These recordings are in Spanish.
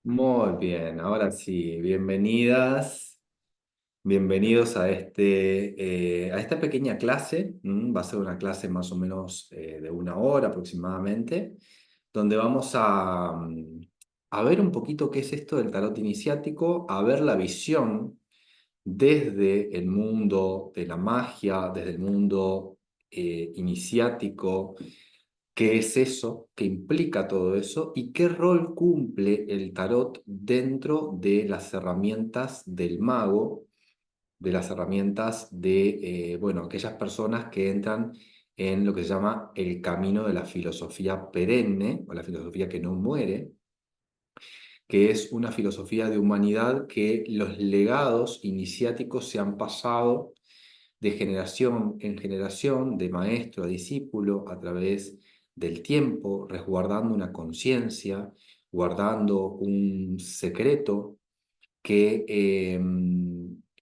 Muy bien, ahora sí, bienvenidas, bienvenidos a a esta pequeña clase. Va a ser una clase más o menos de una hora aproximadamente, donde vamos a ver un poquito qué es esto del tarot iniciático, a ver la visión desde el mundo de la magia, desde el mundo iniciático. ¿Qué es eso? ¿Qué implica todo eso? ¿Y qué rol cumple el tarot dentro de las herramientas del mago, de las herramientas de, bueno, aquellas personas que entran en lo que se llama el camino de la filosofía perenne, o la filosofía que no muere, que es una filosofía de humanidad que los legados iniciáticos se han pasado de generación en generación, de maestro a discípulo, a través del tiempo, resguardando una conciencia, guardando un secreto que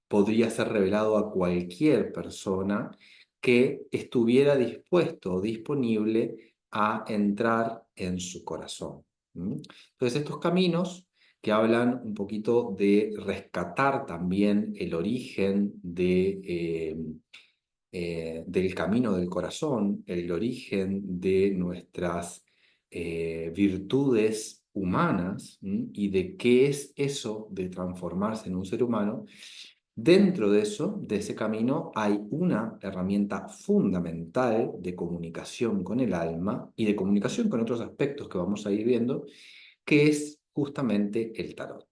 podría ser revelado a cualquier persona que estuviera dispuesto o disponible a entrar en su corazón. Entonces, estos caminos que hablan un poquito de rescatar también el origen del camino del corazón, el origen de nuestras virtudes humanas, y de qué es eso de transformarse en un ser humano. Dentro de eso, de ese camino, hay una herramienta fundamental de comunicación con el alma y de comunicación con otros aspectos que vamos a ir viendo, que es justamente el tarot.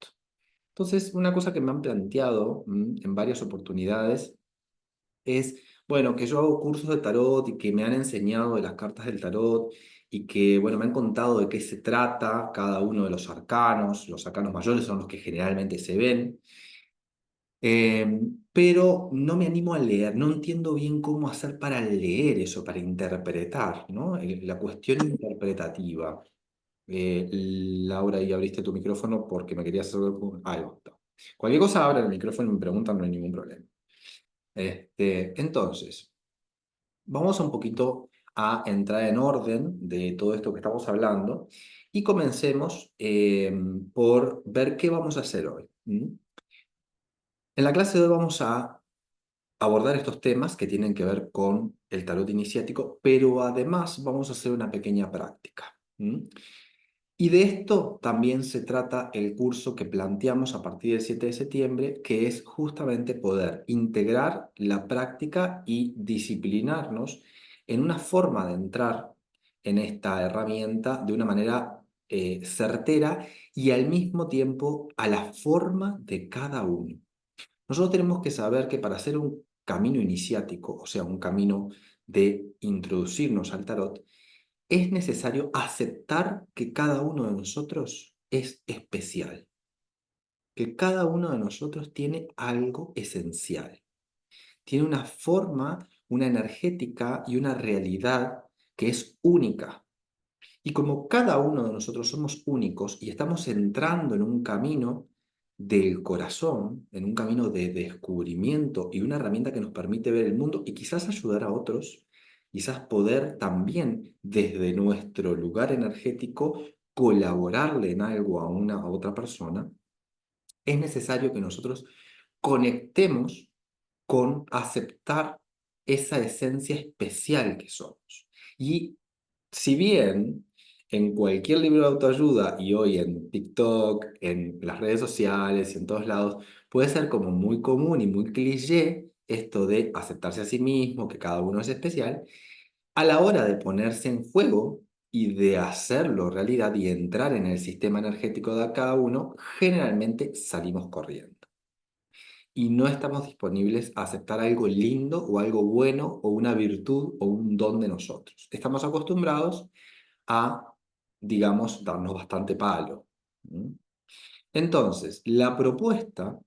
Entonces, una cosa que me han planteado en varias oportunidades es, bueno, que yo hago cursos de tarot y que me han enseñado de las cartas del tarot y que, bueno, me han contado de qué se trata cada uno de los arcanos mayores son los que generalmente se ven, pero no me animo a leer, no entiendo bien cómo hacer para leer eso, para interpretar, ¿no? La cuestión interpretativa. Laura, y abriste tu micrófono porque me querías hacer algo. Cualquier cosa, abra el micrófono y me preguntan, no hay ningún problema. Entonces, vamos un poquito a entrar en orden de todo esto que estamos hablando y comencemos por ver qué vamos a hacer hoy. En la clase de hoy vamos a abordar estos temas que tienen que ver con el tarot iniciático, pero además vamos a hacer una pequeña práctica. Y de esto también se trata el curso que planteamos a partir del 7 de septiembre, que es justamente poder integrar la práctica y disciplinarnos en una forma de entrar en esta herramienta de una manera certera y al mismo tiempo a la forma de cada uno. Nosotros tenemos que saber que para hacer un camino iniciático, o sea, un camino de introducirnos al tarot, es necesario aceptar que cada uno de nosotros es especial, que cada uno de nosotros tiene algo esencial, tiene una forma, una energética y una realidad que es única. Y como cada uno de nosotros somos únicos y estamos entrando en un camino del corazón, en un camino de descubrimiento y una herramienta que nos permite ver el mundo y quizás ayudar a otros, quizás poder también desde nuestro lugar energético colaborarle en algo a otra persona, es necesario que nosotros conectemos con aceptar esa esencia especial que somos. Y si bien en cualquier libro de autoayuda y hoy en TikTok, en las redes sociales y en todos lados, puede ser como muy común y muy cliché esto de aceptarse a sí mismo, que cada uno es especial, a la hora de ponerse en juego y de hacerlo realidad y entrar en el sistema energético de cada uno, generalmente salimos corriendo y no estamos disponibles a aceptar algo lindo o algo bueno o una virtud o un don de nosotros. Estamos acostumbrados a, digamos, darnos bastante palo. ¿Mm? Entonces, la propuesta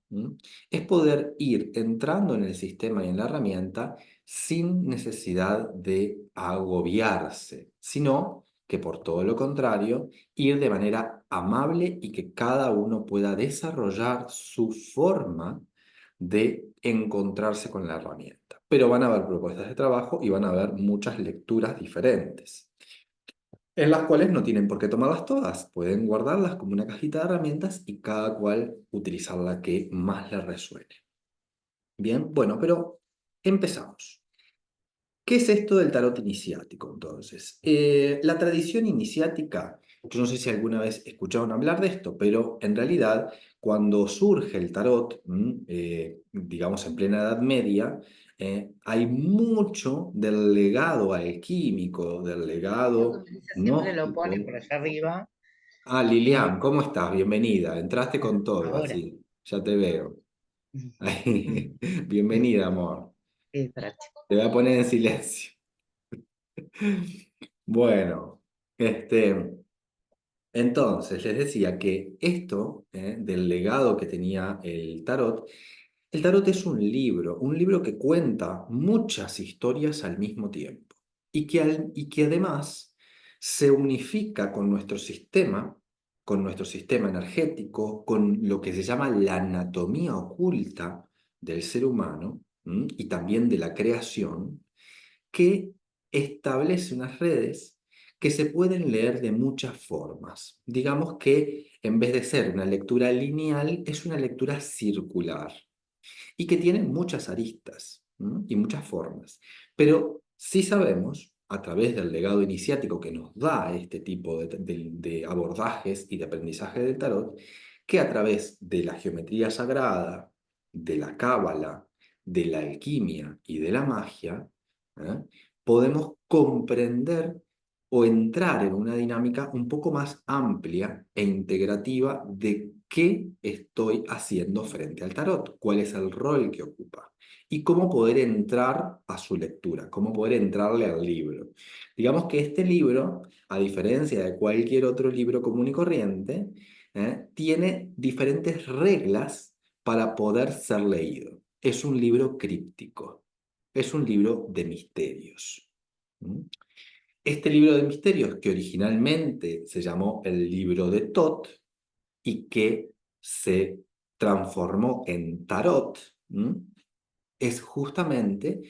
es poder ir entrando en el sistema y en la herramienta sin necesidad de agobiarse, sino que por todo lo contrario, ir de manera amable y que cada uno pueda desarrollar su forma de encontrarse con la herramienta. Pero van a haber propuestas de trabajo y van a haber muchas lecturas diferentes. en las cuales no tienen por qué tomarlas todas, pueden guardarlas como una cajita de herramientas y cada cual utilizar la que más les resuene. Bien, bueno, pero empezamos. ¿Qué es esto del tarot iniciático, entonces? La tradición iniciática, yo no sé si alguna vez escucharon hablar de esto, pero en realidad cuando surge el tarot, digamos en plena Edad Media, hay mucho del legado alquímico, del Creo que legado Melissa siempre lo pone gnóstico. por allá arriba. Ah, Lilian, ¿cómo estás? Bienvenida. Entraste con todo, Ahora. así. Ya te veo. Bienvenida, amor. Sí, práctico. Te voy a poner en silencio. Bueno, entonces les decía que esto, del legado que tenía el tarot es un libro que cuenta muchas historias al mismo tiempo y que además se unifica con nuestro sistema energético, con lo que se llama la anatomía oculta del ser humano, y también de la creación que establece unas redes que se pueden leer de muchas formas. Digamos que en vez de ser una lectura lineal, es una lectura circular y que tiene muchas aristas, y muchas formas. Pero sí sabemos, a través del legado iniciático que nos da este tipo de abordajes y de aprendizaje del tarot, que a través de la geometría sagrada, de la cábala, de la alquimia y de la magia, ¿eh? podemos comprender o entrar en una dinámica un poco más amplia e integrativa de qué estoy haciendo frente al tarot, cuál es el rol que ocupa y cómo poder entrar a su lectura, cómo poder entrarle al libro. Digamos que este libro, a diferencia de cualquier otro libro común y corriente, tiene diferentes reglas para poder ser leído. Es un libro críptico, es un libro de misterios. ¿Mm? Este libro de misterios, que originalmente se llamó el libro de Tot y que se transformó en tarot, es justamente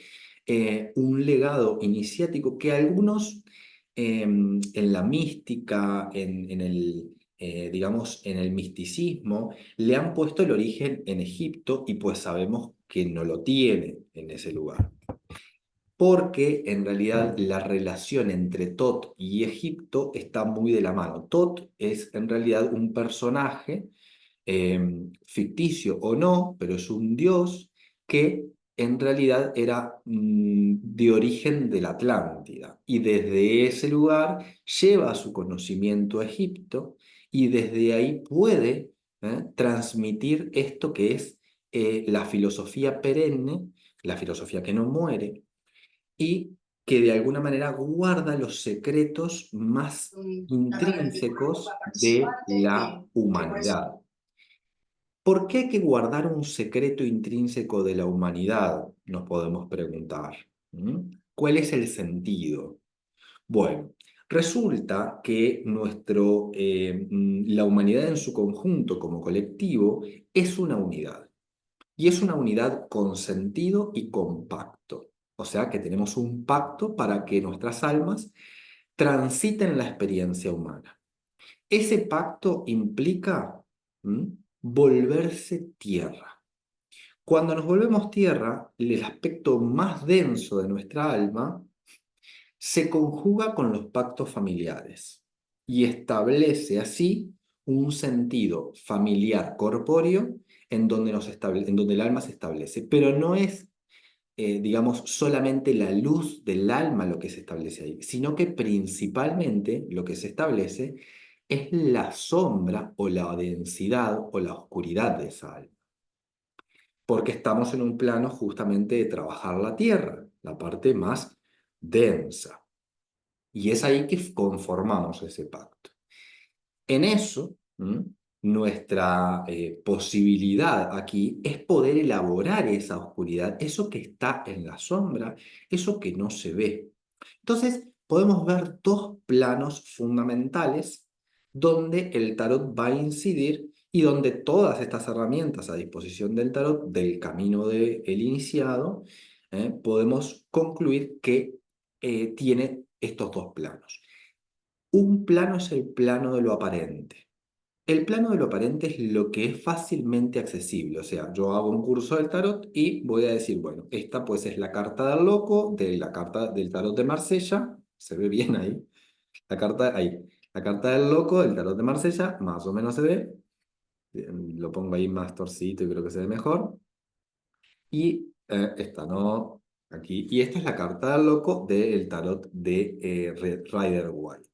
un legado iniciático que algunos en la mística, en el, digamos, en el misticismo, le han puesto el origen en Egipto y pues sabemos que no lo tiene en ese lugar porque en realidad la relación entre Tot y Egipto está muy de la mano. Tot es en realidad un personaje ficticio o no, pero es un dios que en realidad era de origen de la Atlántida y desde ese lugar lleva su conocimiento a Egipto y desde ahí puede transmitir esto que es la filosofía perenne, la filosofía que no muere y que de alguna manera guarda los secretos más Acá el dibujo intrínsecos de participante la que puedes. humanidad. ¿Por qué hay que guardar un secreto intrínseco de la humanidad? Nos podemos preguntar. ¿Cuál es el sentido? Bueno, resulta que la humanidad en su conjunto como colectivo es una unidad. Y es una unidad con sentido y con pacto. O sea que tenemos un pacto para que nuestras almas transiten la experiencia humana. Ese pacto implica ¿m? volverse tierra. Cuando nos volvemos tierra, el aspecto más denso de nuestra alma se conjuga con los pactos familiares y establece así un sentido familiar corpóreo en donde el alma se establece. Pero no es, digamos, solamente la luz del alma lo que se establece ahí, sino que principalmente lo que se establece es la sombra o la densidad o la oscuridad de esa alma. Porque estamos en un plano justamente de trabajar la tierra, la parte más densa. Y es ahí que conformamos ese pacto. En eso, nuestra posibilidad aquí es poder elaborar esa oscuridad, eso que está en la sombra, eso que no se ve. Entonces, podemos ver dos planos fundamentales donde el tarot va a incidir y donde todas estas herramientas a disposición del tarot, del camino del iniciado, podemos concluir que tiene estos dos planos. Un plano es el plano de lo aparente. El plano de lo aparente es lo que es fácilmente accesible. O sea, yo hago un curso del tarot y voy a decir, bueno, esta pues es la carta del loco, de la carta del tarot de Marsella. Se ve bien ahí. La carta, ahí. La carta del loco, del tarot de Marsella, más o menos se ve. Lo pongo ahí más torcidito y creo que se ve mejor. Y esta no, aquí. Y esta es la carta del loco del tarot de Rider White.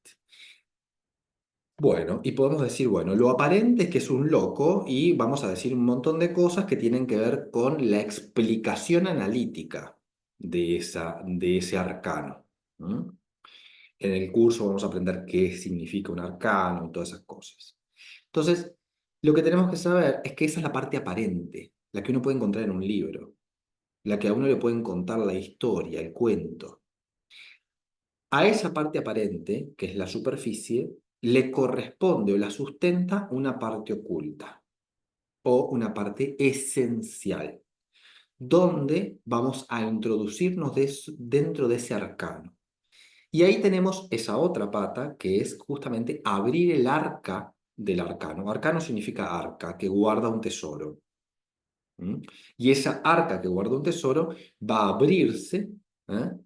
Bueno, y podemos decir, bueno, lo aparente es que es un loco y vamos a decir un montón de cosas que tienen que ver con la explicación analítica de ese arcano. ¿Mm? En el curso vamos a aprender qué significa un arcano y todas esas cosas. Entonces, lo que tenemos que saber es que esa es la parte aparente, la que uno puede encontrar en un libro, la que a uno le pueden contar la historia, el cuento. A esa parte aparente, que es la superficie, le corresponde o la sustenta una parte oculta o una parte esencial, donde vamos a introducirnos dentro de ese arcano. Y ahí tenemos esa otra pata, que es justamente abrir el arca del arcano. Arcano significa arca, que guarda un tesoro. ¿Mm? Y esa arca que guarda un tesoro va a abrirse,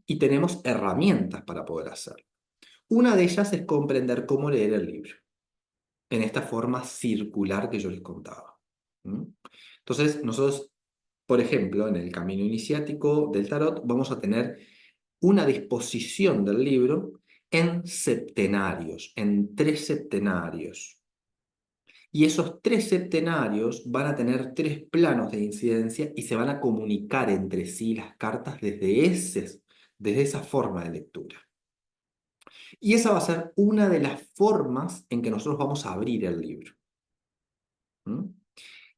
y tenemos herramientas para poder hacerlo. Una de ellas es comprender cómo leer el libro, en esta forma circular que yo les contaba. ¿Mm? Entonces, nosotros, por ejemplo, en el camino iniciático del tarot, vamos a tener una disposición del libro en septenarios, en 3 septenarios. Y esos 3 septenarios van a tener 3 planos de incidencia y se van a comunicar entre sí las cartas desde esa forma de lectura. Y esa va a ser una de las formas en que nosotros vamos a abrir el libro. ¿Mm?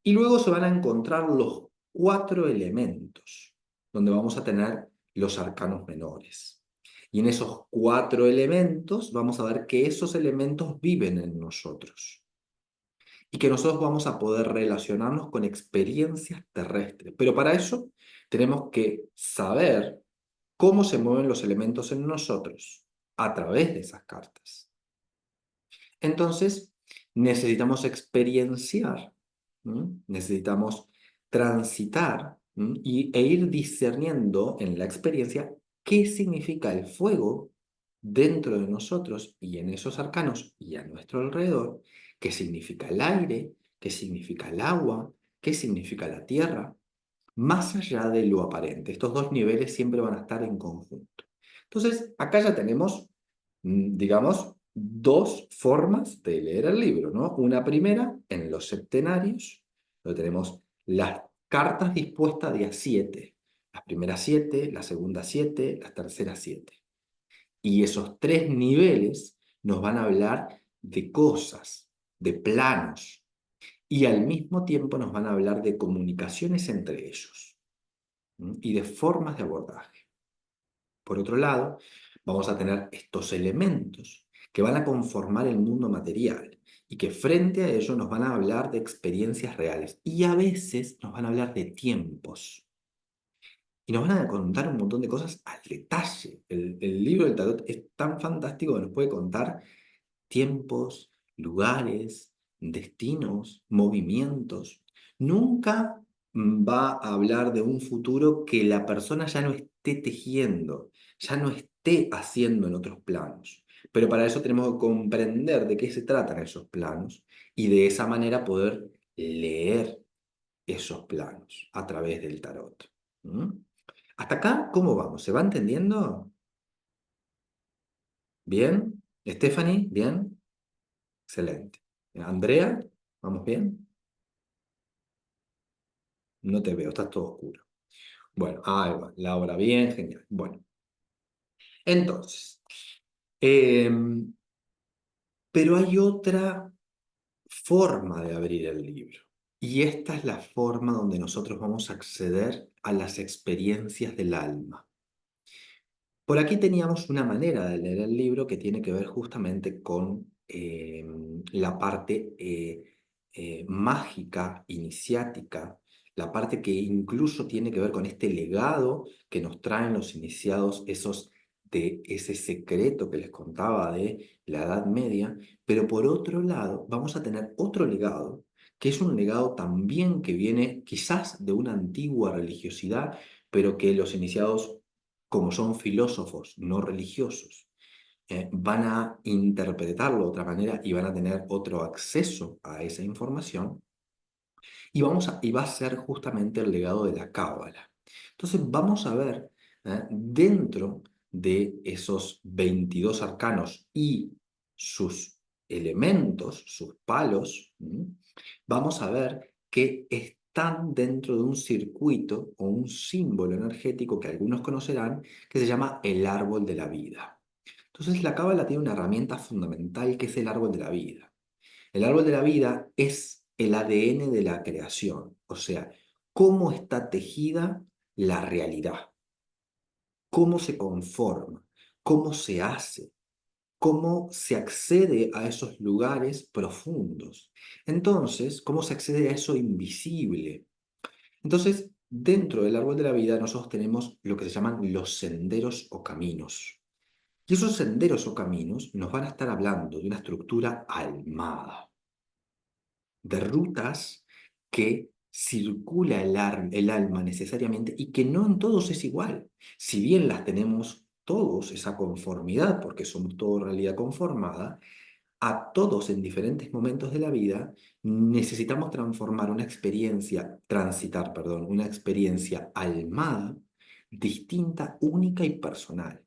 Y luego se van a encontrar los 4 elementos, donde vamos a tener los arcanos menores. Y en esos 4 elementos vamos a ver que esos elementos viven en nosotros y que nosotros vamos a poder relacionarnos con experiencias terrestres. Pero para eso tenemos que saber cómo se mueven los elementos en nosotros a través de esas cartas. Entonces, necesitamos experienciar, necesitamos transitar, e ir discerniendo en la experiencia qué significa el fuego dentro de nosotros y en esos arcanos y a nuestro alrededor, qué significa el aire, qué significa el agua, qué significa la tierra, más allá de lo aparente. Estos dos niveles siempre van a estar en conjunto. Entonces, acá ya tenemos, digamos, 2 formas de leer el libro, ¿no? Una primera, en los septenarios, donde tenemos las cartas dispuestas de a 7. Las primeras 7, las segundas 7, las terceras 7. Y esos 3 niveles nos van a hablar de cosas, de planos, y al mismo tiempo nos van a hablar de comunicaciones entre ellos, y de formas de abordaje. Por otro lado, vamos a tener estos elementos que van a conformar el mundo material y que frente a ello nos van a hablar de experiencias reales y a veces nos van a hablar de tiempos. Y nos van a contar un montón de cosas al detalle. El libro del tarot es tan fantástico que nos puede contar tiempos, lugares, destinos, movimientos. Nunca va a hablar de un futuro que la persona ya no esté tejiendo, ya no esté haciendo en otros planos. Pero para eso tenemos que comprender de qué se tratan esos planos y de esa manera poder leer esos planos a través del tarot. ¿Mm? ¿Hasta acá cómo vamos? ¿Se va entendiendo? ¿Bien? ¿Stephanie? ¿Bien? Excelente. Andrea, ¿vamos bien? No te veo, estás todo oscuro. Bueno, ahí va. Laura, bien, genial. Bueno, entonces, em, pero hay otra forma de abrir el libro. Y esta es la forma donde nosotros vamos a acceder a las experiencias del alma. Por aquí teníamos una manera de leer el libro que tiene que ver justamente con la parte mágica, iniciática, la parte que incluso tiene que ver con este legado que nos traen los iniciados, esos de ese secreto que les contaba de la Edad Media, pero por otro lado vamos a tener otro legado, que es un legado también que viene quizás de una antigua religiosidad, pero que los iniciados, como son filósofos no religiosos, van a interpretarlo de otra manera y van a tener otro acceso a esa información, y va a ser justamente el legado de la Cábala. Entonces vamos a ver, dentro de esos 22 arcanos y sus elementos, sus palos, vamos a ver que están dentro de un circuito o un símbolo energético que algunos conocerán, que se llama el árbol de la vida. Entonces la Cábala tiene una herramienta fundamental que es el árbol de la vida. El árbol de la vida es el ADN de la creación, o sea, cómo está tejida la realidad, cómo se conforma, cómo se hace, cómo se accede a esos lugares profundos. Entonces, cómo se accede a eso invisible. Entonces, dentro del árbol de la vida nosotros tenemos lo que se llaman los senderos o caminos. Y esos senderos o caminos nos van a estar hablando de una estructura almada, de rutas que circula el alma necesariamente y que no en todos es igual. Si bien las tenemos todos, esa conformidad, porque somos todos realidad conformada, a todos en diferentes momentos de la vida necesitamos transformar una experiencia, transitar, perdón, una experiencia almada, distinta, única y personal.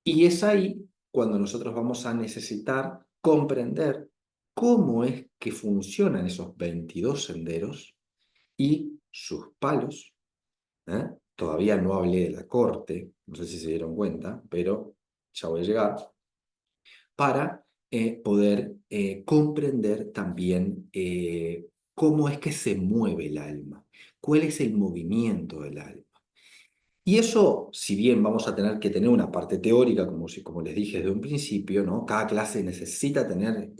Y es ahí cuando nosotros vamos a necesitar comprender cómo es que funcionan esos 22 senderos y sus palos. ¿eh? Todavía no hablé de la corte, no sé si se dieron cuenta, pero ya voy a llegar, para poder comprender también cómo es que se mueve el alma, cuál es el movimiento del alma. Y eso, si bien vamos a tener que tener una parte teórica, como les dije desde un principio, ¿no? Cada clase necesita tener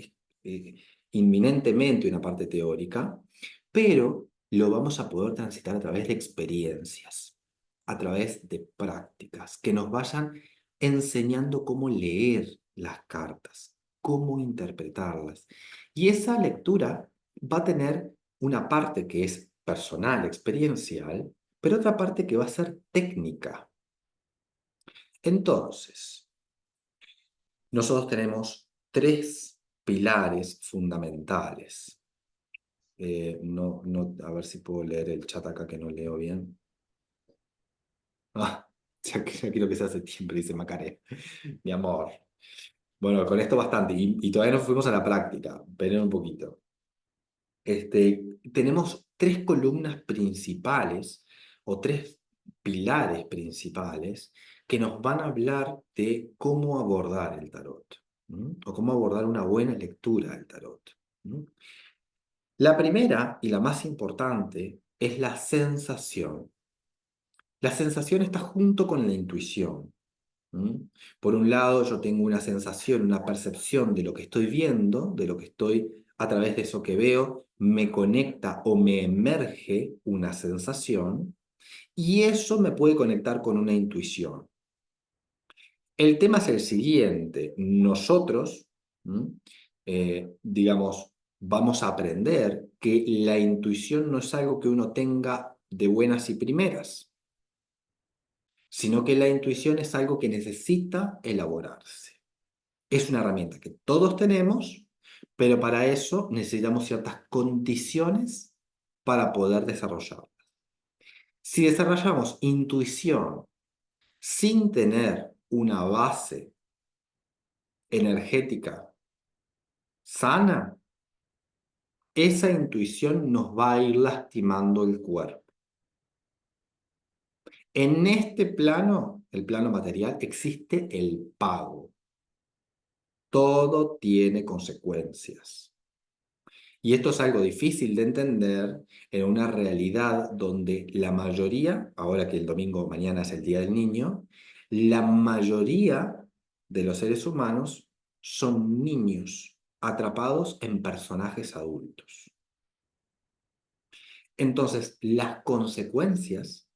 eh, inminentemente una parte teórica, pero lo vamos a poder transitar a través de experiencias, a través de prácticas, que nos vayan enseñando cómo leer las cartas, cómo interpretarlas. Y esa lectura va a tener una parte que es personal, experiencial, pero otra parte que va a ser técnica. Entonces, nosotros tenemos tres pilares fundamentales. A ver si puedo leer el chat acá que no leo bien. Ah, ya quiero que sea septiembre, dice Macaré. Mi amor. Bueno, con esto bastante. Y todavía no fuimos a la práctica. Esperen un poquito. Tenemos tres columnas principales o tres pilares principales que nos van a hablar de cómo abordar el tarot, o cómo abordar una buena lectura del tarot. La primera y la más importante es la sensación. La sensación está junto con la intuición. ¿Mm? Por un lado, yo tengo una sensación, una percepción de lo que estoy viendo, de lo que estoy a través de eso que veo, me conecta o me emerge una sensación y eso me puede conectar con una intuición. El tema es el siguiente, nosotros, ¿mm? Digamos, vamos a aprender que la intuición no es algo que uno tenga de buenas y primeras, sino que la intuición es algo que necesita elaborarse. Es una herramienta que todos tenemos, pero para eso necesitamos ciertas condiciones para poder desarrollarla. Si desarrollamos intuición sin tener una base energética sana, esa intuición nos va a ir lastimando el cuerpo. En este plano, el plano material, existe el pago. Todo tiene consecuencias. Y esto es algo difícil de entender en una realidad donde la mayoría, ahora que el domingo mañana es el Día del Niño, la mayoría de los seres humanos son niños atrapados en personajes adultos. Entonces, las consecuencias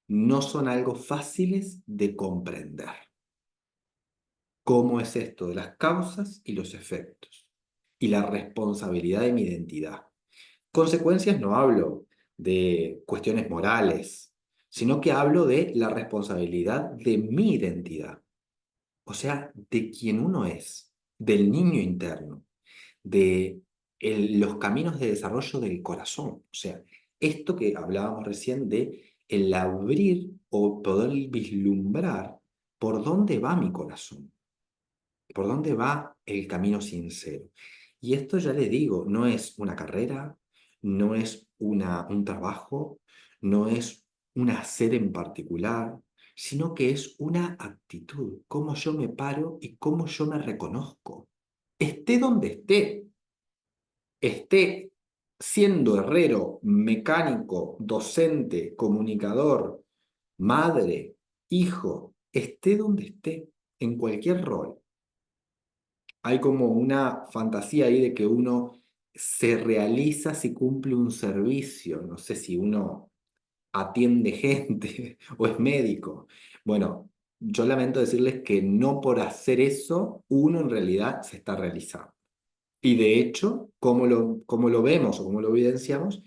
no son algo fáciles de comprender. cómo es esto de las causas y los efectos y la responsabilidad de mi identidad. Consecuencias no hablo de cuestiones morales, sino que hablo de la responsabilidad de mi identidad, o sea, de quien uno es, del niño interno, de los caminos de desarrollo del corazón. O sea, esto que hablábamos recién de el abrir o poder vislumbrar por dónde va mi corazón, por dónde va el camino sincero. Y esto ya le digo, no es una carrera, no es un trabajo, no es un hacer en particular, sino que es una actitud, cómo yo me paro y cómo yo me reconozco. Esté donde esté siendo herrero, mecánico, docente, comunicador, madre, hijo, esté donde esté, en cualquier rol. Hay como una fantasía ahí de que uno se realiza si cumple un servicio. No sé si uno atiende gente o es médico. Bueno, yo lamento decirles que no por hacer eso uno en realidad se está realizando. Y de hecho, cómo lo vemos o cómo lo evidenciamos?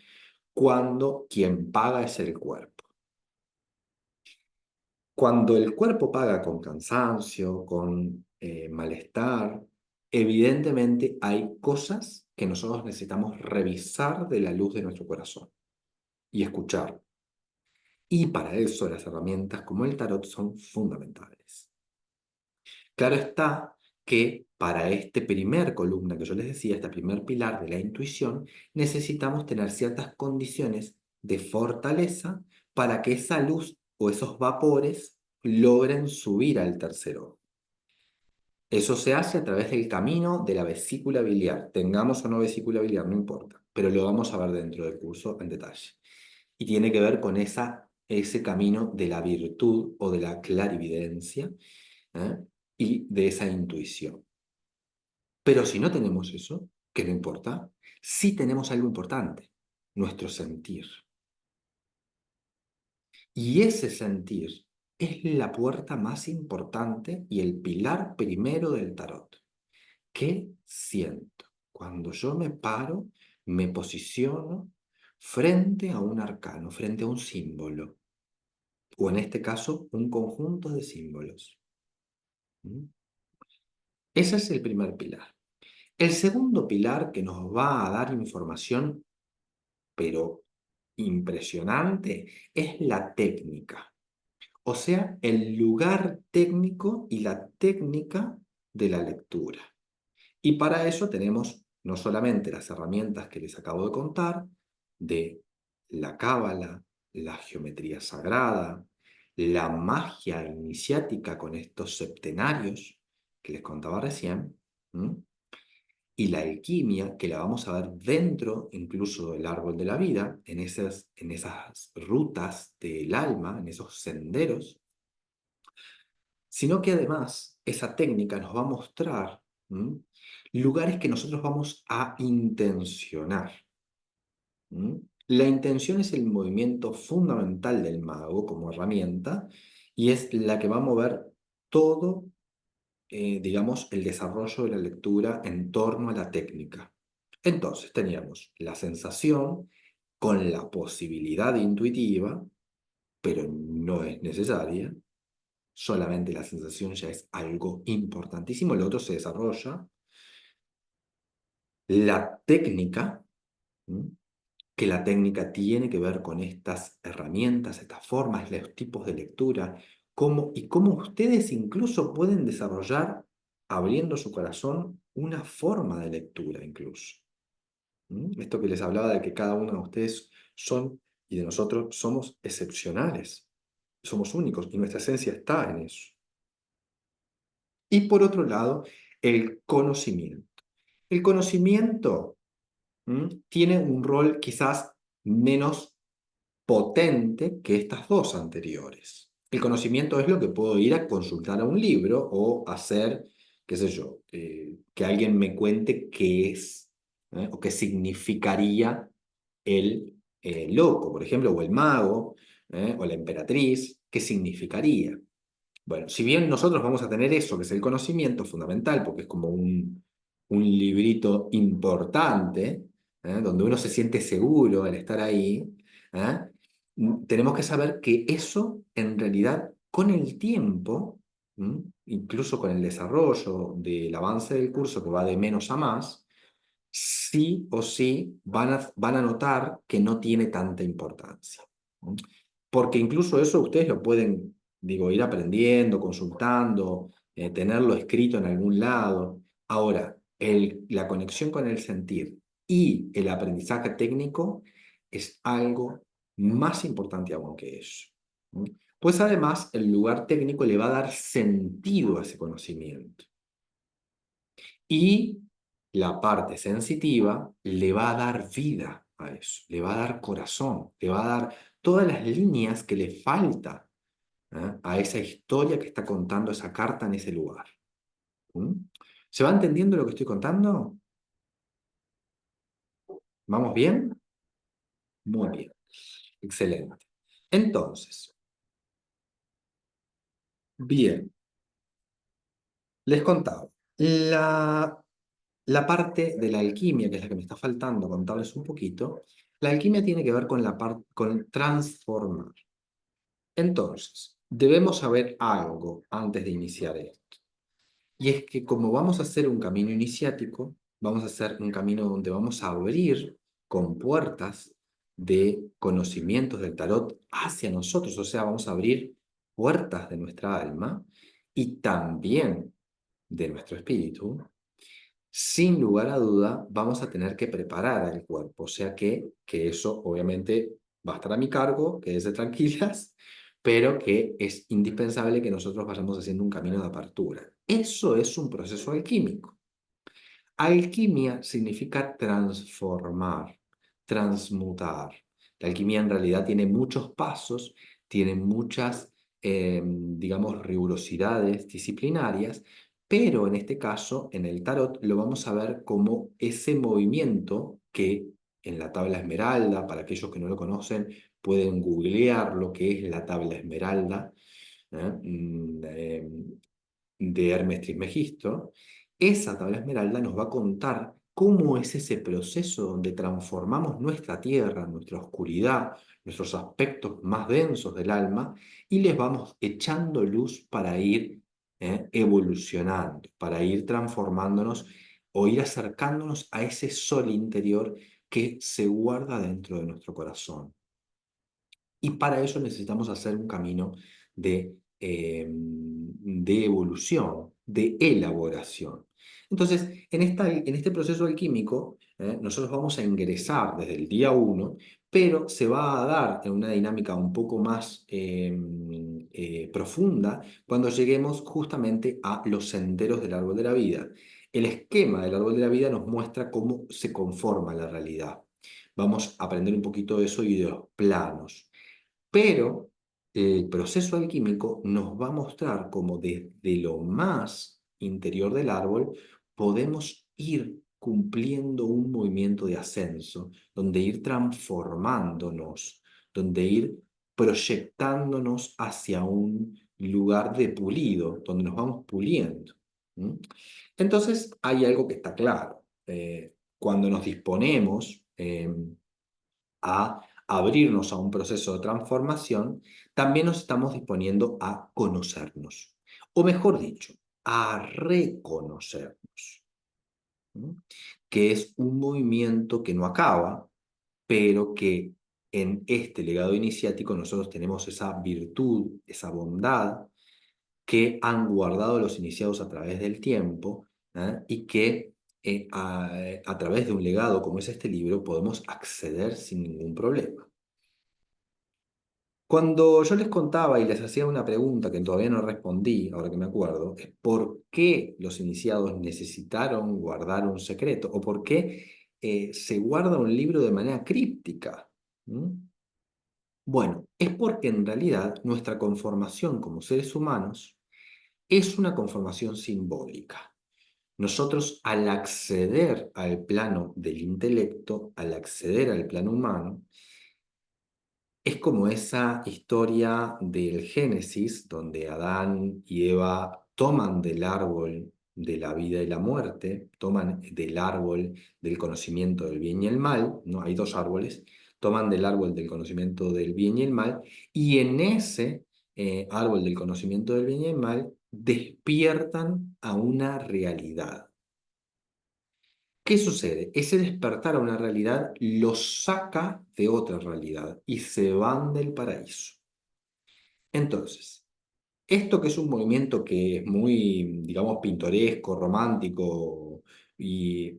Cuando quien paga es el cuerpo. Cuando el cuerpo paga con cansancio, con malestar, evidentemente hay cosas que nosotros necesitamos revisar de la luz de nuestro corazón y escuchar. Y para eso las herramientas como el tarot son fundamentales. Claro está que para este primer columna que yo les decía, este primer pilar de la intuición, necesitamos tener ciertas condiciones de fortaleza para que esa luz o esos vapores logren subir al tercer ojo. Eso se hace a través del camino de la vesícula biliar. Tengamos o no vesícula biliar, no importa, pero lo vamos a ver dentro del curso en detalle. Y tiene que ver con ese camino de la virtud o de la clarividencia, ¿eh? Y de esa intuición. Pero si no tenemos eso, que no importa, sí tenemos algo importante, nuestro sentir. Y ese sentir es la puerta más importante y el pilar primero del tarot. ¿Qué siento? Cuando yo me paro, me posiciono frente a un arcano, frente a un símbolo, o en este caso, un conjunto de símbolos. ¿Mm? Ese es el primer pilar. El segundo pilar que nos va a dar información, pero impresionante, es la técnica. O sea, el lugar técnico y la técnica de la lectura. Y para eso tenemos no solamente las herramientas que les acabo de contar, de la cábala, la geometría sagrada, la magia iniciática con estos septenarios que les contaba recién, ¿m? Y la alquimia, que la vamos a ver dentro incluso del árbol de la vida, en esas rutas del alma, en esos senderos, sino que además esa técnica nos va a mostrar, ¿m?, lugares que nosotros vamos a intencionar. ¿M? La intención es el movimiento fundamental del mago como herramienta y es la que va a mover todo, digamos, el desarrollo de la lectura en torno a la técnica. Entonces teníamos la sensación con la posibilidad intuitiva, pero no es necesaria. Solamente la sensación ya es algo importantísimo. Lo otro se desarrolla. La técnica, ¿m?, que la técnica tiene que ver con estas herramientas, estas formas, los tipos de lectura, y cómo ustedes incluso pueden desarrollar, abriendo su corazón, una forma de lectura incluso. ¿M? Esto que les hablaba de que cada uno de ustedes son y de nosotros somos excepcionales, somos únicos y nuestra esencia está en eso. Y por otro lado, el conocimiento. El conocimiento, tiene un rol quizás menos potente que estas dos anteriores. El conocimiento es lo que puedo ir a consultar a un libro o hacer, qué sé yo, que alguien me cuente qué es, o qué significaría el loco, por ejemplo, o el mago, o la emperatriz, qué significaría. Bueno, si bien nosotros vamos a tener eso, que es el conocimiento fundamental, porque es como un librito importante, donde uno se siente seguro al estar ahí, ¿eh? Tenemos que saber que eso, en realidad, con el tiempo, incluso con el desarrollo del avance del curso, que va de menos a más, sí o sí van a notar que no tiene tanta importancia. ¿Mm? Porque incluso eso ustedes lo pueden, digo, ir aprendiendo, consultando, tenerlo escrito en algún lado. Ahora, la conexión con el sentir y el aprendizaje técnico es algo más importante aún que eso. ¿Mm? Pues además, el lugar técnico le va a dar sentido a ese conocimiento. Y la parte sensitiva le va a dar vida a eso, le va a dar corazón, le va a dar todas las líneas que le falta, a esa historia que está contando esa carta en ese lugar. ¿Mm? ¿Se va entendiendo lo que estoy contando? ¿Vamos bien? Muy bien. Excelente. Entonces, bien, les contaba. La, la parte de la alquimia, que es la que me está faltando contarles un poquito, la alquimia tiene que ver con la parte, con transformar. Entonces, debemos saber algo antes de iniciar esto. Y es que como vamos a hacer un camino iniciático, vamos a hacer un camino donde vamos a abrir con puertas de conocimientos del tarot hacia nosotros, o sea, vamos a abrir puertas de nuestra alma y también de nuestro espíritu. Sin lugar a duda, vamos a tener que preparar al cuerpo, o sea que eso obviamente va a estar a mi cargo, quédense tranquilas, pero que es indispensable que nosotros vayamos haciendo un camino de apertura. Eso es un proceso alquímico. Alquimia significa transformar, transmutar. La alquimia en realidad tiene muchos pasos, tiene muchas, digamos, rigurosidades disciplinarias, pero en este caso, en el tarot, lo vamos a ver como ese movimiento que en la tabla esmeralda, para aquellos que no lo conocen, pueden googlear lo que es la tabla esmeralda, ¿eh? De Hermes Trismegisto. Esa tabla esmeralda nos va a contar cómo es ese proceso donde transformamos nuestra tierra, nuestra oscuridad, nuestros aspectos más densos del alma y les vamos echando luz para ir, evolucionando, para ir transformándonos o ir acercándonos a ese sol interior que se guarda dentro de nuestro corazón. Y para eso necesitamos hacer un camino de evolución, de elaboración. Entonces, en este proceso alquímico, nosotros vamos a ingresar desde el día uno, pero se va a dar en una dinámica un poco más profunda cuando lleguemos justamente a los senderos del árbol de la vida. El esquema del árbol de la vida nos muestra cómo se conforma la realidad. Vamos a aprender un poquito de eso y de los planos. Pero el proceso alquímico nos va a mostrar cómo desde lo más interior del árbol podemos ir cumpliendo un movimiento de ascenso, donde ir transformándonos, donde ir proyectándonos hacia un lugar de pulido, donde nos vamos puliendo. ¿Mm? Entonces hay algo que está claro. Cuando nos disponemos a abrirnos a un proceso de transformación, también nos estamos disponiendo a conocernos, o mejor dicho, a reconocernos, ¿no? Que es un movimiento que no acaba, pero que en este legado iniciático nosotros tenemos esa virtud, esa bondad que han guardado los iniciados a través del tiempo, y que a través de un legado como es este libro podemos acceder sin ningún problema. Cuando yo les contaba y les hacía una pregunta que todavía no respondí, ahora que me acuerdo, es por qué los iniciados necesitaron guardar un secreto o por qué se guarda un libro de manera críptica. ¿Mm? Bueno, es porque en realidad nuestra conformación como seres humanos es una conformación simbólica. Nosotros al acceder al plano del intelecto, al acceder al plano humano, Es como esa historia del Génesis, donde Adán y Eva toman del árbol de la vida y la muerte, toman del árbol del conocimiento del bien y el mal, ¿no? Hay dos árboles, toman del árbol del conocimiento del bien y el mal, y en ese árbol del conocimiento del bien y el mal despiertan a una realidad. ¿Qué sucede? Ese despertar a una realidad los saca de otra realidad y se van del paraíso. Entonces, esto que es un movimiento que es muy, digamos, pintoresco, romántico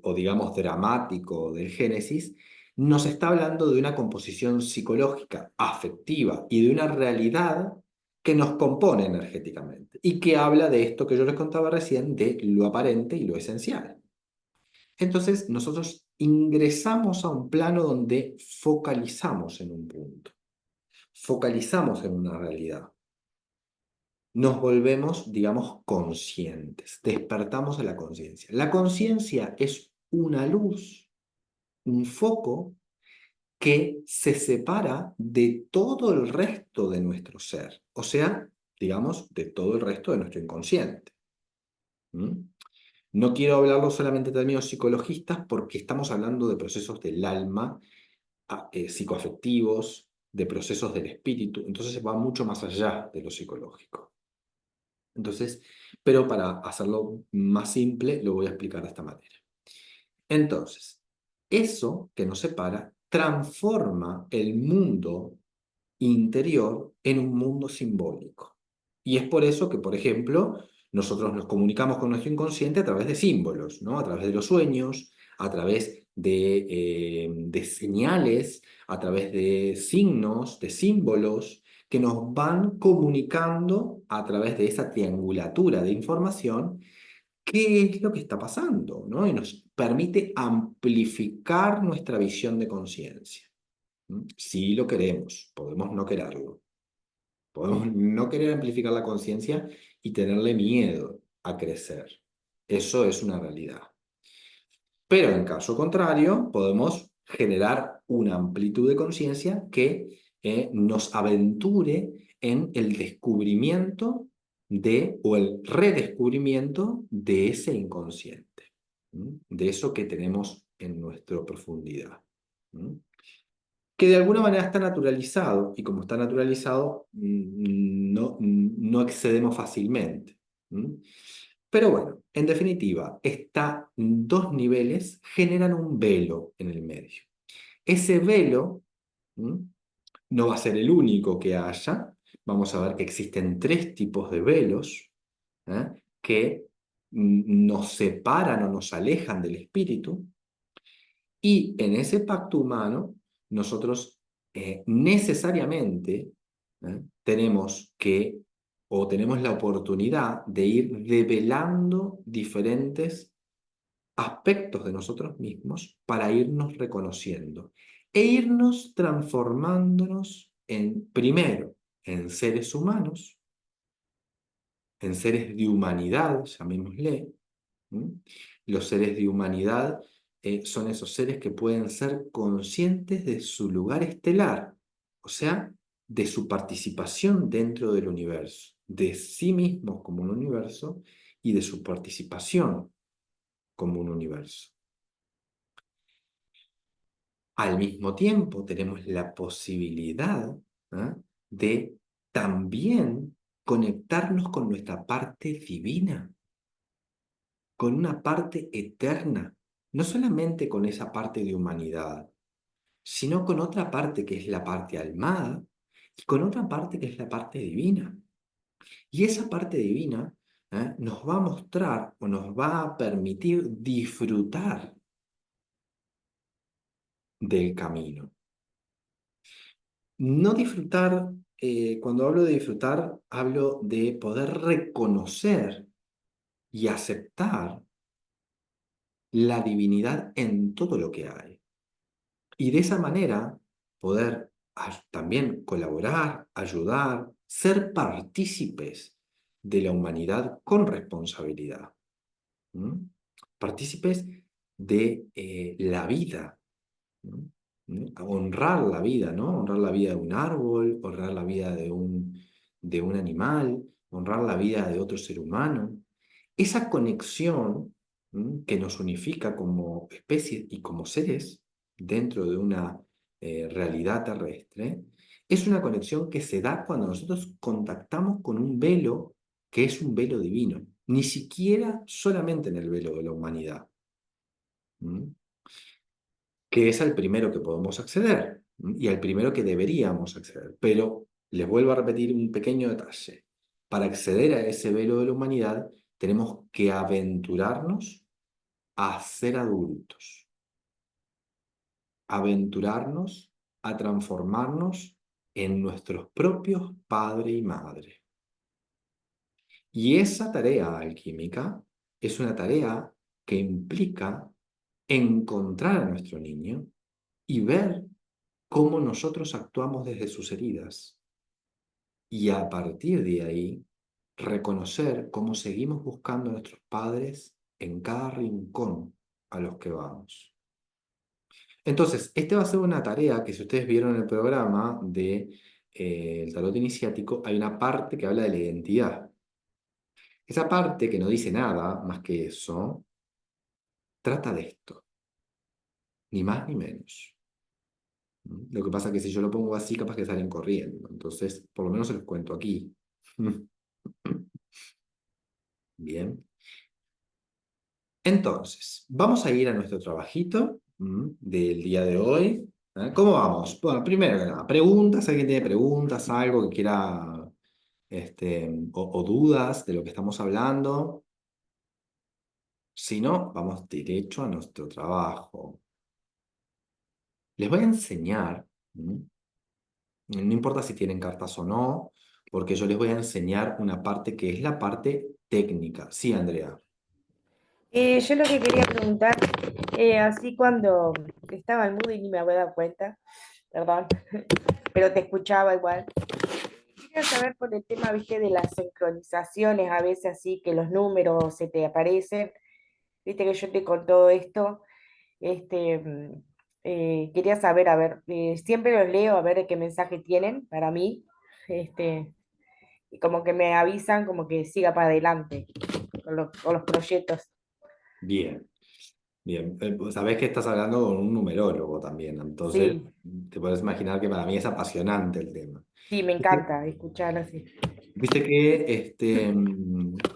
o, digamos, dramático del Génesis, nos está hablando de una composición psicológica, afectiva y de una realidad que nos compone energéticamente y que habla de esto que yo les contaba recién, de lo aparente y lo esencial. Entonces, nosotros ingresamos a un plano donde focalizamos en un punto, focalizamos en una realidad. Nos volvemos, digamos, conscientes, despertamos a la conciencia. La conciencia es una luz, un foco que se separa de todo el resto de nuestro ser, o sea, digamos, de todo el resto de nuestro inconsciente. ¿Mm? No quiero hablarlo solamente en términos psicologistas porque estamos hablando de procesos del alma, psicoafectivos, de procesos del espíritu, entonces va mucho más allá de lo psicológico. Entonces, pero para hacerlo más simple, lo voy a explicar de esta manera. Entonces, eso que nos separa transforma el mundo interior en un mundo simbólico. Y es por eso que, por ejemplo, nosotros nos comunicamos con nuestro inconsciente a través de símbolos, ¿no? A través de los sueños, a través de señales, a través de signos, de símbolos, que nos van comunicando a través de esa triangulatura de información qué es lo que está pasando, ¿no? Y nos permite amplificar nuestra visión de conciencia. Si lo queremos, podemos no quererlo. Podemos no querer amplificar la conciencia y tenerle miedo a crecer. Eso es una realidad. Pero en caso contrario, podemos generar una amplitud de conciencia que nos aventure en el descubrimiento o el redescubrimiento de ese inconsciente, de eso que tenemos en nuestra profundidad. Que de alguna manera está naturalizado, y como está naturalizado, no excedemos fácilmente. Pero bueno, en definitiva, estos dos niveles generan un velo en el medio. Ese velo ¿m? No va a ser el único que haya. Vamos a ver que existen tres tipos de velos que nos separan o nos alejan del espíritu. Y en ese pacto humano, nosotros necesariamente tenemos que, o tenemos la oportunidad de ir develando diferentes aspectos de nosotros mismos para irnos reconociendo e irnos transformándonos primero, en seres humanos, en seres de humanidad, llamémosle. ¿Mm? Los seres de humanidad son esos seres que pueden ser conscientes de su lugar estelar, o sea, de su participación dentro del universo, de sí mismos como un universo y de su participación como un universo. Al mismo tiempo, tenemos la posibilidad de también conectarnos con nuestra parte divina, con una parte eterna, no solamente con esa parte de humanidad, sino con otra parte que es la parte almada y con otra parte que es la parte divina. Y esa parte divina nos va a mostrar o nos va a permitir disfrutar del camino. No disfrutar, cuando hablo de disfrutar, hablo de poder reconocer y aceptar la divinidad en todo lo que hay. Y de esa manera poder también colaborar, ayudar, ser partícipes de la humanidad con responsabilidad. ¿Mm? Partícipes de la vida, ¿no? Honrar la vida, ¿no? Honrar la vida de un árbol, honrar la vida de un animal, honrar la vida de otro ser humano. Esa conexión que nos unifica como especie y como seres dentro de una realidad terrestre, es una conexión que se da cuando nosotros contactamos con un velo que es un velo divino, ni siquiera solamente en el velo de la humanidad. ¿Mm? Que es al primero que podemos acceder y al primero que deberíamos acceder. Pero les vuelvo a repetir un pequeño detalle. Para acceder a ese velo de la humanidad, tenemos que aventurarnos a ser adultos, aventurarnos a transformarnos en nuestros propios padre y madre. Y esa tarea alquímica es una tarea que implica encontrar a nuestro niño y ver cómo nosotros actuamos desde sus heridas. Y a partir de ahí, reconocer cómo seguimos buscando a nuestros padres en cada rincón a los que vamos. Entonces, esta va a ser una tarea que si ustedes vieron el programa de el tarot iniciático, hay una parte que habla de la identidad. Esa parte que no dice nada más que eso, trata de esto, ni más ni menos. Lo que pasa es que si yo lo pongo así, capaz que salen corriendo. Entonces, por lo menos se los cuento aquí. Bien. Entonces, vamos a ir a nuestro trabajito del día de hoy. ¿Cómo vamos? Bueno, primero que nada, preguntas. ¿Alguien tiene preguntas, algo que quiera, o dudas de lo que estamos hablando? Si no, vamos derecho a nuestro trabajo. Les voy a enseñar, no importa si tienen cartas o no, porque yo les voy a enseñar una parte que es la parte técnica. Sí, Andrea. Yo lo que quería preguntar, así cuando estaba en mudo y ni me había dado cuenta, perdón, pero te escuchaba igual. Quería saber por el tema, viste, de las sincronizaciones, a veces así que los números se te aparecen, viste que yo te con todo esto, este, quería saber, a ver, siempre los leo a ver qué mensaje tienen para mí, y como que me avisan como que siga para adelante con los proyectos. Bien. Bien, pues sabés que estás hablando con un numerólogo también, entonces Sí, te puedes imaginar que para mí es apasionante el tema. sí, me Viste encanta escuchar así. viste que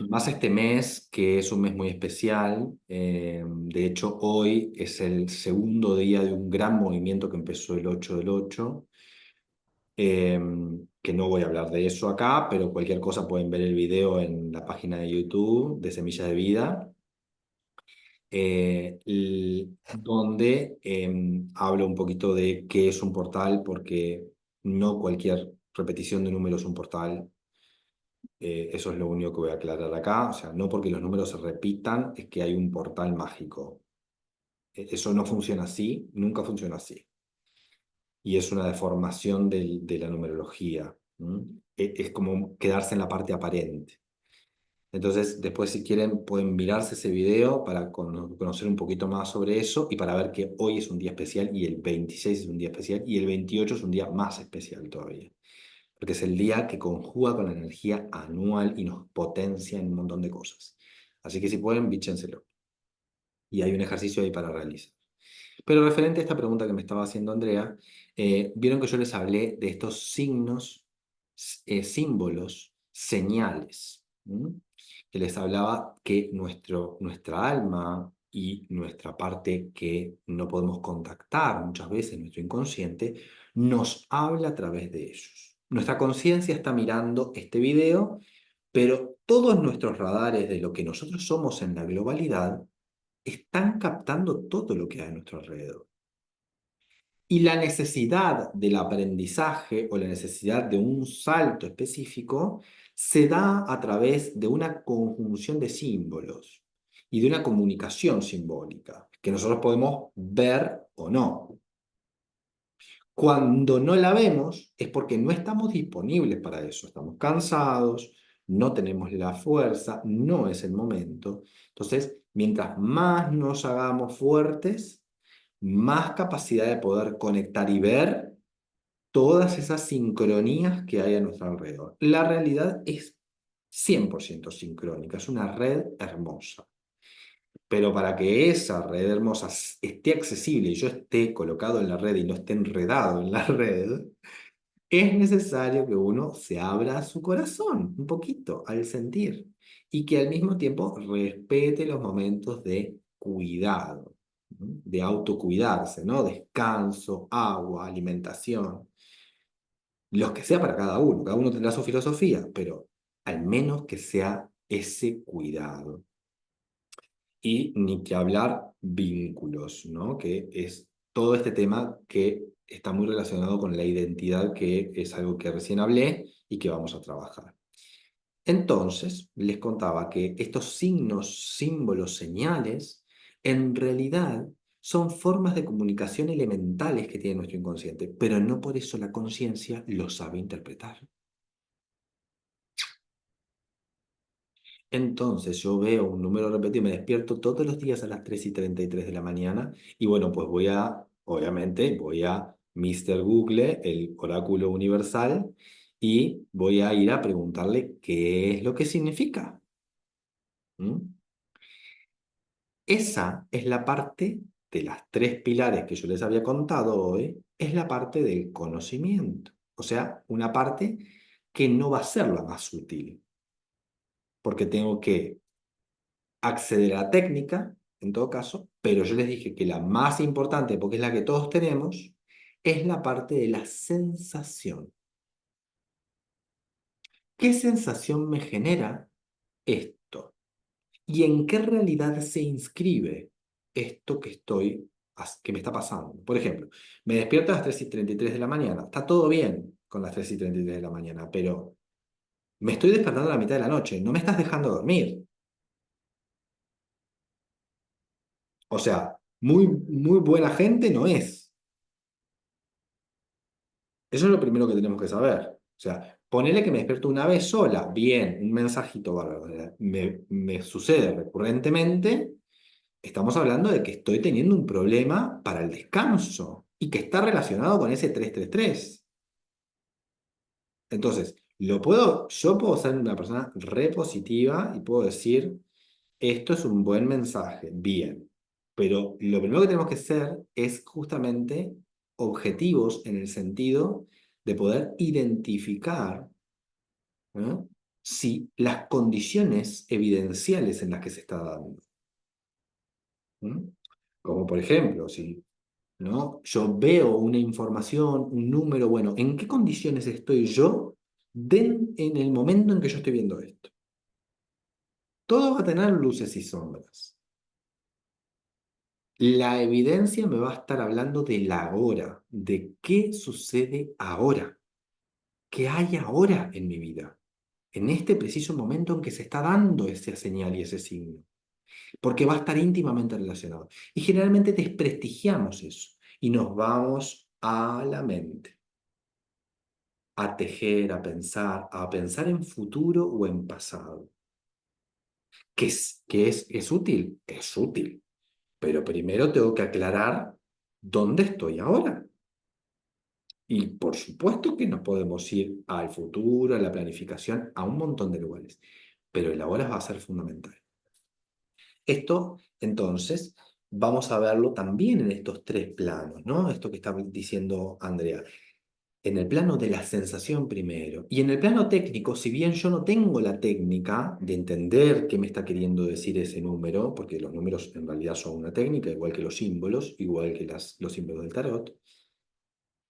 más este mes, que es un mes muy especial, de hecho hoy es el segundo día de un gran movimiento que empezó el 8 del 8, eh, que no voy a hablar de eso acá, pero cualquier cosa pueden ver el video en la página de YouTube de Semillas de Vida. Donde hablo un poquito de qué es un portal, porque no cualquier repetición de números es un portal. Eso es lo único que voy a aclarar acá. O sea, no porque los números se repitan es que hay un portal mágico. Eso no funciona así, nunca funciona así. Y es una deformación de la numerología. Es como quedarse en la parte aparente. Entonces, después si quieren pueden mirarse ese video para conocer un poquito más sobre eso y para ver que hoy es un día especial y el 26 es un día especial y el 28 es un día más especial todavía, porque es el día que conjuga con la energía anual y nos potencia en un montón de cosas. Así que si pueden, bíchenselo. Y hay un ejercicio ahí para realizar. Pero referente a esta pregunta que me estaba haciendo Andrea, vieron que yo les hablé de estos signos, símbolos, señales, que les hablaba que nuestra alma y nuestra parte que no podemos contactar muchas veces, nuestro inconsciente, nos habla a través de ellos. Nuestra conciencia está mirando este video, pero todos nuestros radares de lo que nosotros somos en la globalidad están captando todo lo que hay a nuestro alrededor. Y la necesidad del aprendizaje o la necesidad de un salto específico se da a través de una conjunción de símbolos y de una comunicación simbólica que nosotros podemos ver o no. Cuando no la vemos es porque no estamos disponibles para eso, estamos cansados, no tenemos la fuerza, no es el momento. Entonces, mientras más nos hagamos fuertes, más capacidad de poder conectar y ver todas esas sincronías que hay a nuestro alrededor. La realidad es 100% sincrónica, es una red hermosa. Pero para que esa red hermosa esté accesible y yo esté colocado en la red y no esté enredado en la red, es necesario que uno se abra su corazón un poquito al sentir y que al mismo tiempo respete los momentos de cuidado, ¿no? De autocuidarse, ¿no? Descanso, agua, alimentación, los que sea para cada uno tendrá su filosofía, pero al menos que sea ese cuidado. Y ni que hablar vínculos, ¿no? Que es todo este tema que está muy relacionado con la identidad, que es algo que recién hablé y que vamos a trabajar. Entonces, les contaba que estos signos, símbolos, señales, en realidad son formas de comunicación elementales que tiene nuestro inconsciente, pero no por eso la conciencia lo sabe interpretar. Entonces yo veo un número repetido, me despierto todos los días a las 3:33 de la mañana y bueno, pues obviamente, voy a Mr. Google, el oráculo universal, y voy a ir a preguntarle qué es lo que significa. ¿Mm? Esa es la parte de las tres pilares que yo les había contado hoy, es la parte del conocimiento. O sea, una parte que no va a ser la más útil, porque tengo que acceder a la técnica, en todo caso, pero yo les dije que la más importante, porque es la que todos tenemos, es la parte de la sensación. ¿Qué sensación me genera esto? ¿Y en qué realidad se inscribe esto que me está pasando? Por ejemplo, me despierto a las 3:33 de la mañana. Está todo bien con las 3:33 de la mañana, pero me estoy despertando a la mitad de la noche. No me estás dejando dormir. O sea, muy buena gente no es. Eso es lo primero que tenemos que saber. O sea, ponele que me despierto una vez sola, bien, un mensajito bárbaro. Me sucede recurrentemente, estamos hablando de que estoy teniendo un problema para el descanso y que está relacionado con ese 333. Entonces, yo puedo ser una persona repositiva y puedo decir, esto es un buen mensaje, bien. Pero lo primero que tenemos que hacer es justamente objetivos en el sentido de poder identificar, ¿no? Si las condiciones evidenciales en las que se está dando. ¿No? Como por ejemplo, si, ¿no? Yo veo una información, un número, bueno, ¿en qué condiciones estoy yo en el momento en que yo estoy viendo esto? Todo va a tener luces y sombras. La evidencia me va a estar hablando del ahora, de qué sucede ahora, qué hay ahora en mi vida, en este preciso momento en que se está dando esa señal y ese signo, porque va a estar íntimamente relacionado. Y generalmente desprestigiamos eso y nos vamos a la mente, a tejer, a pensar en futuro o en pasado. ¿Es útil? Es útil, pero primero tengo que aclarar dónde estoy ahora. Y por supuesto que nos podemos ir al futuro, a la planificación, a un montón de lugares, pero el ahora va a ser fundamental. Esto, entonces, vamos a verlo también en estos tres planos, ¿no? Esto que está diciendo Andrea. En el plano de la sensación primero. Y en el plano técnico, si bien yo no tengo la técnica de entender qué me está queriendo decir ese número, porque los números en realidad son una técnica, igual que los símbolos, igual que los símbolos del tarot,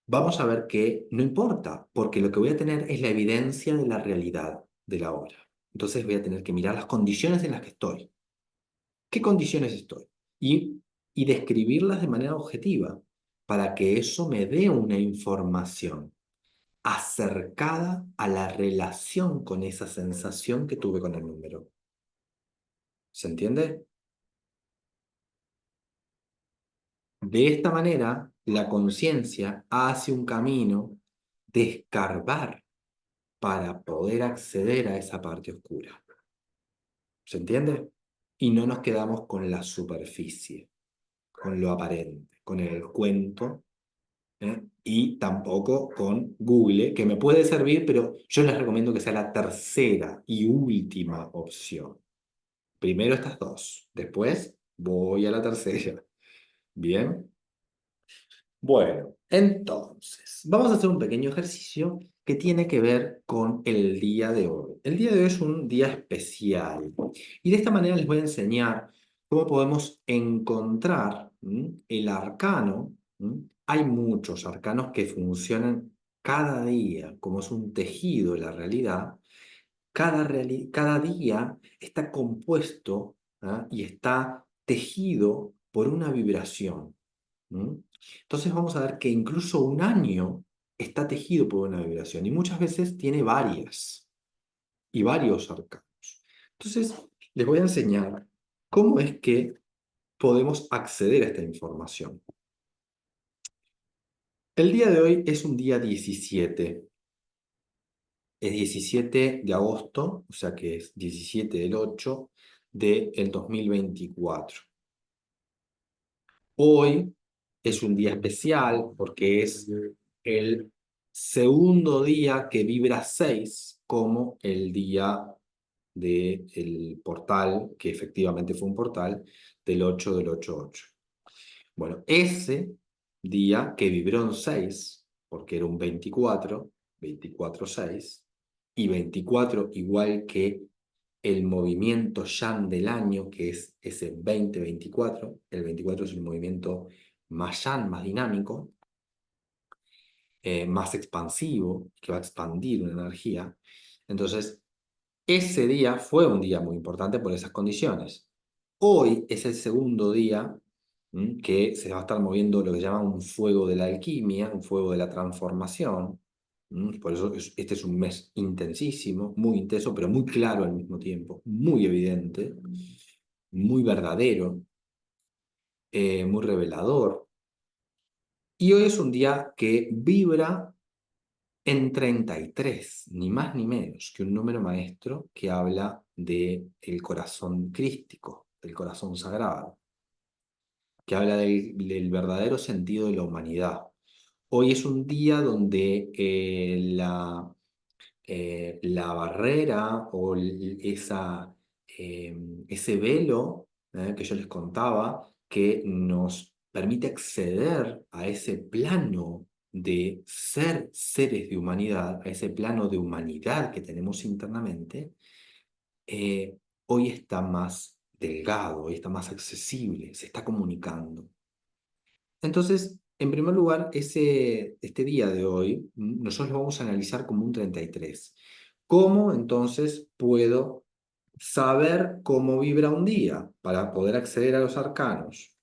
vamos a ver que no importa, porque lo que voy a tener es la evidencia de la realidad de la hora. Entonces voy a tener que mirar las condiciones en las que estoy. ¿Qué condiciones estoy? Y describirlas de manera objetiva para que eso me dé una información acercada a la relación con esa sensación que tuve con el número. ¿Se entiende? De esta manera, la conciencia hace un camino de escarbar para poder acceder a esa parte oscura. ¿Se entiende? Y no nos quedamos con la superficie, con lo aparente. con el cuento, y tampoco con Google, que me puede servir, pero yo les recomiendo que sea la tercera y última opción. Primero estas dos, después voy a la tercera. Bien. Bueno, entonces, vamos a hacer un pequeño ejercicio que tiene que ver con el día de hoy. El día de hoy es un día especial y de esta manera les voy a enseñar cómo podemos encontrar el arcano. Hay muchos arcanos que funcionan cada día, como es un tejido de la realidad. Cada día está compuesto, ¿ah? Y está tejido por una vibración. ¿Mm? Entonces vamos a ver que incluso un año está tejido por una vibración y muchas veces tiene varias y varios arcanos. Entonces les voy a enseñar cómo es que podemos acceder a esta información. El día de hoy es un día 17. Es 17 de agosto, o sea que es 17 del 8 del 2024. Hoy es un día especial porque es el segundo día que vibra 6 como el día del portal, que efectivamente fue un portal, del 8 del 8-8. Bueno, ese día que vibró en 6, porque era un 24, 24-6, y 24 igual que el movimiento Yan del año, que es ese 20-24, el 24 es un movimiento más Yan, más dinámico, más expansivo, que va a expandir una energía. Entonces, ese día fue un día muy importante por esas condiciones. Hoy es el segundo día que se va a estar moviendo lo que llama un fuego de la alquimia, un fuego de la transformación. Por eso este es un mes intensísimo, muy intenso, pero muy claro al mismo tiempo, muy evidente, muy verdadero, muy revelador. Y hoy es un día que vibra en 33, ni más ni menos que un número maestro que habla del corazón crístico, del corazón sagrado, que habla del verdadero sentido de la humanidad. Hoy es un día donde la barrera o ese velo que yo les contaba que nos permite acceder a ese plano de ser seres de humanidad, a ese plano de humanidad que tenemos internamente, hoy está más delgado, hoy está más accesible, se está comunicando. Entonces, en primer lugar, este día de hoy, nosotros lo vamos a analizar como un 33. ¿Cómo entonces puedo saber cómo vibra un día para poder acceder a los arcanos?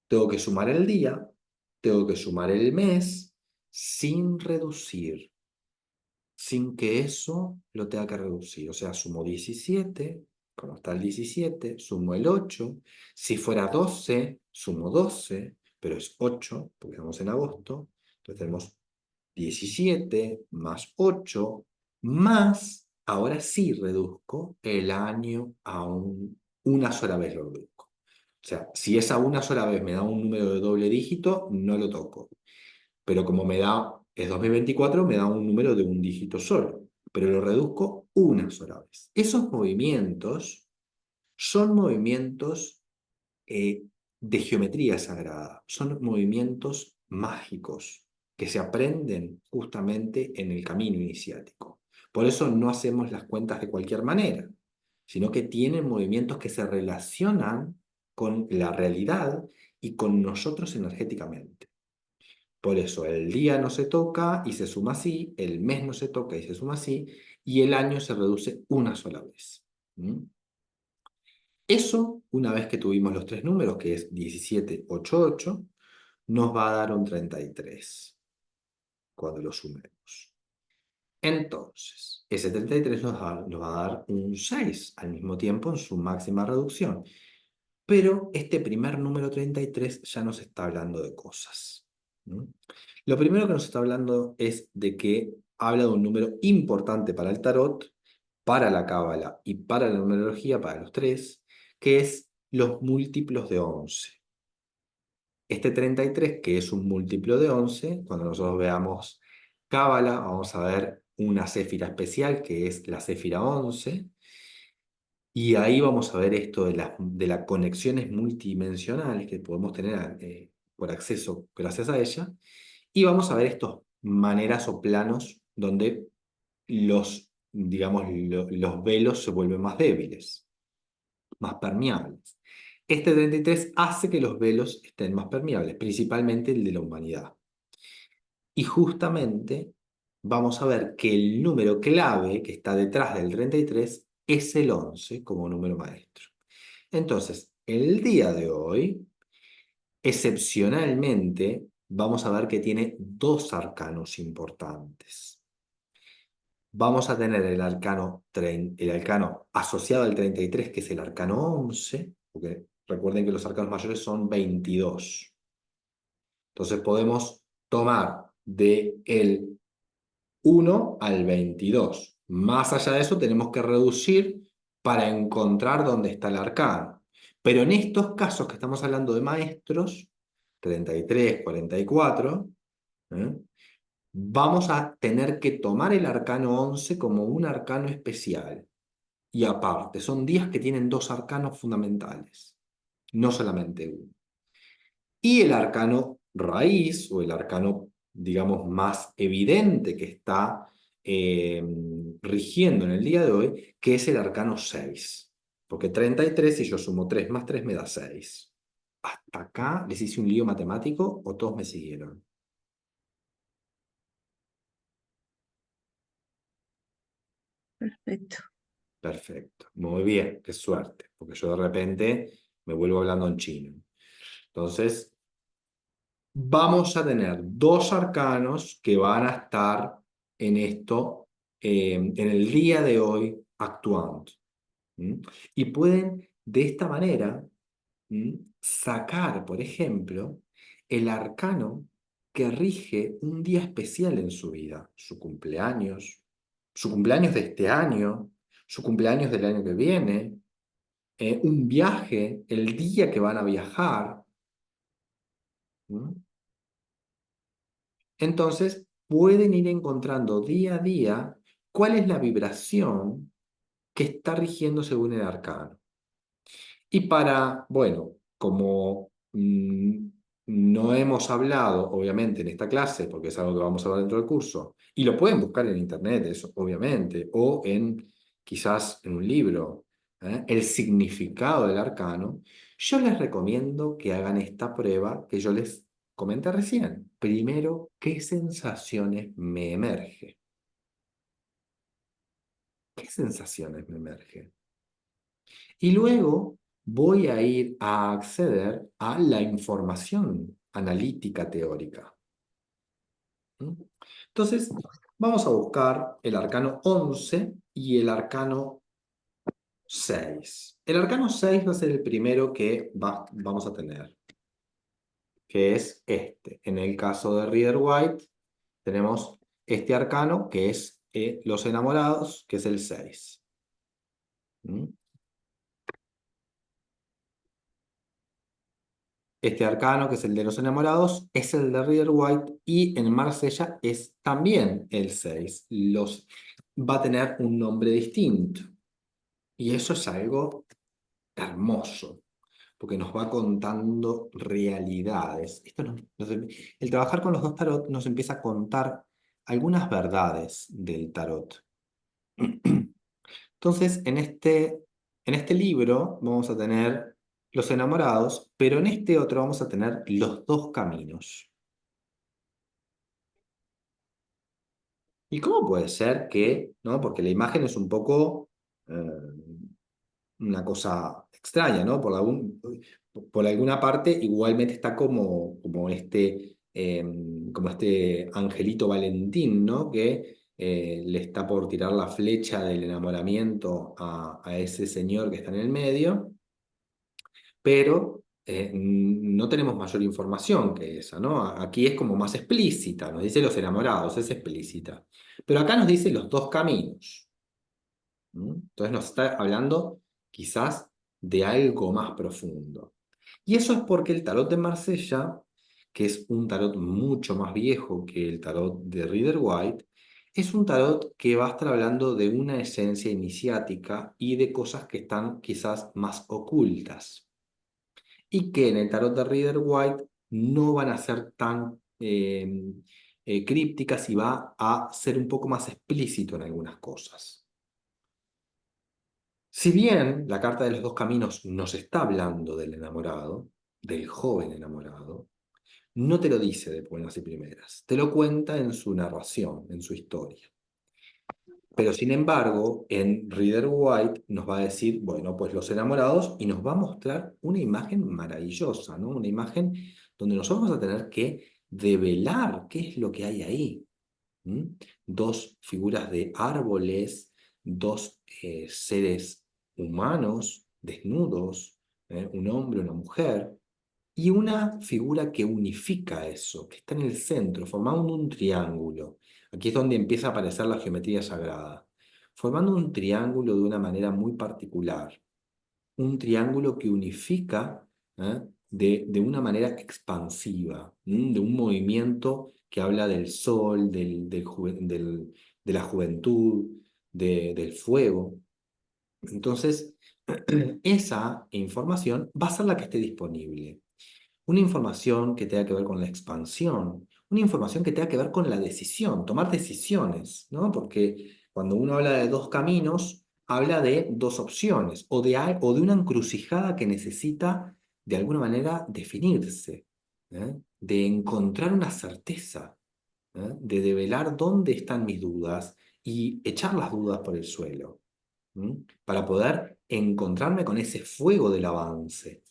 Tengo que sumar el día, tengo que sumar el mes, sin reducir, sin que eso lo tenga que reducir. O sea, sumo 17, como está el 17, sumo el 8. Si fuera 12, sumo 12, pero es 8, porque estamos en agosto. Entonces tenemos 17 más 8, más, ahora sí reduzco el año a una sola vez lo reduzco. O sea, si esa una sola vez me da un número de doble dígito, no lo toco. Pero como es 2024, me da un número de un dígito solo, pero lo reduzco una sola vez. Esos movimientos son movimientos de geometría sagrada, son movimientos mágicos que se aprenden justamente en el camino iniciático. Por eso no hacemos las cuentas de cualquier manera, sino que tienen movimientos que se relacionan con la realidad y con nosotros energéticamente. Por eso el día no se toca y se suma así, el mes no se toca y se suma así, y el año se reduce una sola vez. Eso, una vez que tuvimos los tres números, que es 17, 8, 8, nos va a dar un 33 cuando lo sumemos. Entonces, ese 33 nos va a dar un 6 al mismo tiempo en su máxima reducción. Pero este primer número 33 ya nos está hablando de cosas. Lo primero que nos está hablando es de que habla de un número importante para el tarot, para la cábala y para la numerología, para los tres, que es los múltiplos de 11. Este 33, que es un múltiplo de 11, cuando nosotros veamos Cábala, vamos a ver una céfira especial, que es la céfira 11, y ahí vamos a ver esto de las conexiones multidimensionales que podemos tener por acceso gracias a ella, y vamos a ver estas maneras o planos donde digamos, los velos se vuelven más débiles, más permeables. Este 33 hace que los velos estén más permeables, principalmente el de la humanidad. Y justamente vamos a ver que el número clave que está detrás del 33 es el 11 como número maestro. Entonces, el día de hoy, excepcionalmente, vamos a ver que tiene dos arcanos importantes. Vamos a tener el arcano asociado al 33, que es el arcano 11, porque recuerden que los arcanos mayores son 22. Entonces podemos tomar de el 1 al 22. Más allá de eso, tenemos que reducir para encontrar dónde está el arcano. Pero en estos casos que estamos hablando de maestros, 33, 44, ¿eh? Vamos a tener que tomar el arcano 11 como un arcano especial. Y aparte, son días que tienen dos arcanos fundamentales, no solamente uno. Y el arcano raíz, o el arcano, digamos, más evidente que está rigiendo en el día de hoy, que es el arcano 6. Porque 33, si yo sumo 3 más 3, me da 6. ¿Hasta acá les hice un lío matemático o todos me siguieron? Perfecto. Perfecto, muy bien, qué suerte, porque yo de repente me vuelvo hablando en chino. Entonces, vamos a tener dos arcanos que van a estar en esto, en el día de hoy, actuando. ¿Mm? Y pueden, de esta manera, sacar, por ejemplo, el arcano que rige un día especial en su vida, su cumpleaños de este año, su cumpleaños del año que viene, un viaje, el día que van a viajar. ¿Mm? Entonces, pueden ir encontrando día a día cuál es la vibración que está rigiendo según el arcano. Y bueno, como no hemos hablado, obviamente, en esta clase, porque es algo que vamos a hablar dentro del curso, y lo pueden buscar en internet, eso, obviamente, o quizás en un libro, el significado del arcano, yo les recomiendo que hagan esta prueba que yo les comenté recién. Primero, ¿qué sensaciones me emerge? ¿Qué sensaciones me emergen? Y luego voy a ir a acceder a la información analítica teórica. ¿Mm? Entonces, vamos a buscar el arcano 11 y el arcano 6. El arcano 6 va a ser el primero que vamos a tener, que es este. En el caso de Rider-Waite, tenemos este arcano, que es los enamorados, que es el 6. ¿Mm? Este arcano, que es el de los enamorados, es el de Rider-Waite, y en Marsella es también el 6. Va a tener un nombre distinto. Y eso es algo hermoso, porque nos va contando realidades. El trabajar con los dos tarot nos empieza a contar algunas verdades del tarot. Entonces, en este libro vamos a tener los enamorados, pero en este otro vamos a tener los dos caminos. ¿Y cómo puede ser que, no? Porque la imagen es un poco una cosa extraña, ¿no? Por alguna parte, igualmente está como este angelito Valentín, ¿no? Que le está por tirar la flecha del enamoramiento a ese señor que está en el medio, pero no tenemos mayor información que esa, ¿no? Aquí es como más explícita, nos dice los enamorados, es explícita. Pero acá nos dice los dos caminos. Entonces nos está hablando quizás de algo más profundo. Y eso es porque el tarot de Marsella, que es un tarot mucho más viejo que el tarot de Rider-Waite, es un tarot que va a estar hablando de una esencia iniciática y de cosas que están quizás más ocultas. Y que en el tarot de Rider-Waite no van a ser tan crípticas y va a ser un poco más explícito en algunas cosas. Si bien la carta de los dos caminos nos está hablando del enamorado, del joven enamorado, no te lo dice de buenas y primeras, te lo cuenta en su narración, en su historia. Pero sin embargo, en Reader White nos va a decir, bueno, pues los enamorados y nos va a mostrar una imagen maravillosa, ¿no? Una imagen donde nosotros vamos a tener que develar qué es lo que hay ahí. ¿Mm? Dos figuras de árboles, dos seres humanos desnudos, un hombre, una mujer, y una figura que unifica eso, que está en el centro, formando un triángulo. Aquí es donde empieza a aparecer la geometría sagrada, formando un triángulo de una manera muy particular, un triángulo que unifica, de una manera expansiva, de un movimiento que habla del sol, de la juventud, del fuego. Entonces, esa información va a ser la que esté disponible. Una información que tenga que ver con la expansión, una información que tenga que ver con la decisión, tomar decisiones, ¿no? Porque cuando uno habla de dos caminos, habla de dos opciones o de una encrucijada que necesita de alguna manera definirse, de encontrar una certeza, de develar dónde están mis dudas y echar las dudas por el suelo, para poder encontrarme con ese fuego del avance.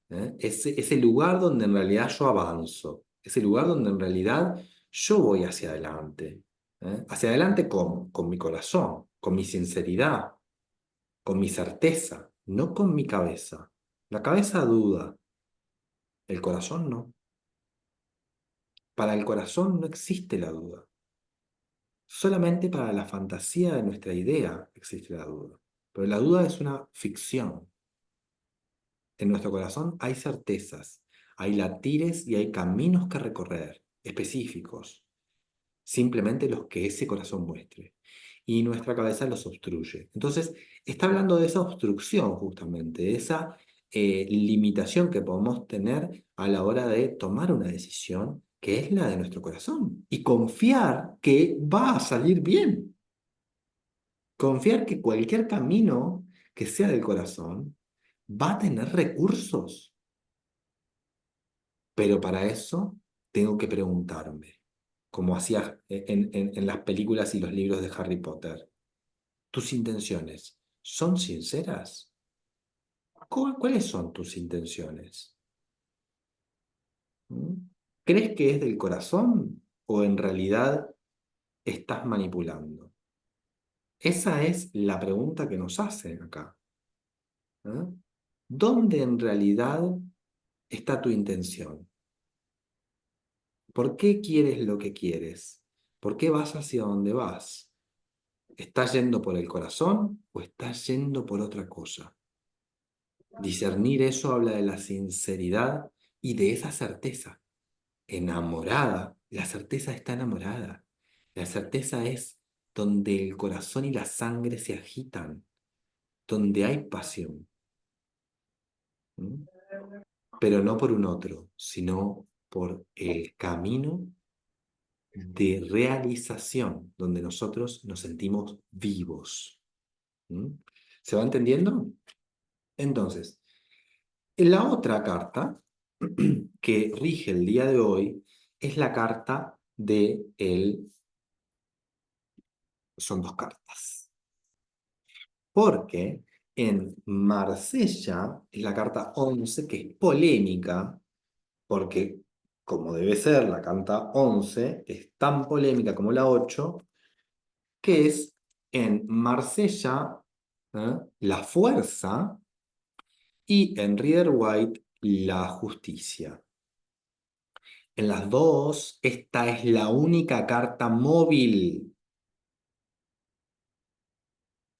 Ese lugar donde en realidad yo avanzo, ese lugar donde en realidad yo voy hacia adelante. Hacia adelante con mi corazón, con mi sinceridad, con mi certeza, no con mi cabeza. La cabeza duda, el corazón no. Para el corazón no existe la duda. Solamente para la fantasía de nuestra idea existe la duda. Pero la duda es una ficción. En nuestro corazón hay certezas, hay latires y hay caminos que recorrer, específicos, simplemente los que ese corazón muestre. Y nuestra cabeza los obstruye. Entonces, está hablando de esa obstrucción justamente, de esa limitación que podemos tener a la hora de tomar una decisión que es la de nuestro corazón y confiar que va a salir bien. Confiar que cualquier camino que sea del corazón va a tener recursos. Pero para eso tengo que preguntarme, como hacía en las películas y los libros de Harry Potter, ¿tus intenciones son sinceras? ¿Cuáles son tus intenciones? ¿Mm? ¿Crees que es del corazón o en realidad estás manipulando? Esa es la pregunta que nos hacen acá. ¿Eh? ¿Dónde en realidad está tu intención? ¿Por qué quieres lo que quieres? ¿Por qué vas hacia donde vas? ¿Estás yendo por el corazón o estás yendo por otra cosa? Discernir eso habla de la sinceridad y de esa certeza. Enamorada, la certeza está enamorada. La certeza es donde el corazón y la sangre se agitan, donde hay pasión. ¿Mm? Pero no por un otro, sino por el camino de realización, donde nosotros nos sentimos vivos. ¿Mm? ¿Se va entendiendo? Entonces, en la otra carta que rige el día de hoy es la carta de el... Son dos cartas. Porque en Marsella es la carta 11 que es polémica, porque como debe ser, la carta 11 es tan polémica como la 8 que es en Marsella, la fuerza y en Rider White la justicia. En las dos, esta es la única carta móvil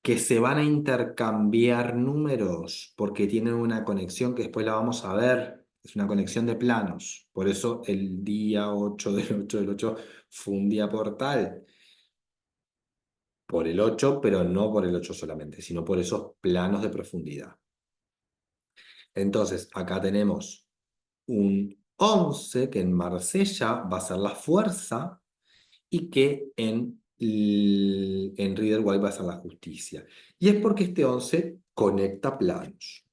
que se van a intercambiar números porque tienen una conexión que después la vamos a ver. es una conexión de planos. Por eso el día 8 del 8 del 8 fue un día portal. Por el 8, pero no por el 8 solamente, sino por esos planos de profundidad. Entonces, acá tenemos un 11 que en Marsella va a ser la fuerza y que en Rider White va a ser la justicia. Y es porque este 11 conecta planos.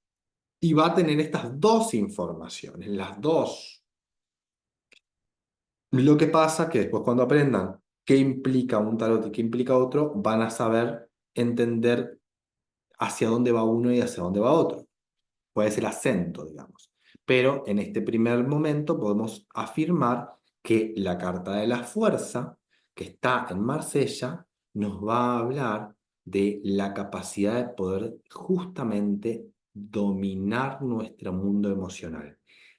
Y va a tener estas dos informaciones, las dos. Lo que pasa que después cuando aprendan qué implica un tarot y qué implica otro, van a saber entender hacia dónde va uno y hacia dónde va otro. Puede ser el acento, digamos. Pero en este primer momento podemos afirmar que la carta de la fuerza, que está en Marsella, nos va a hablar de la capacidad de poder justamente dominar nuestro mundo emocional,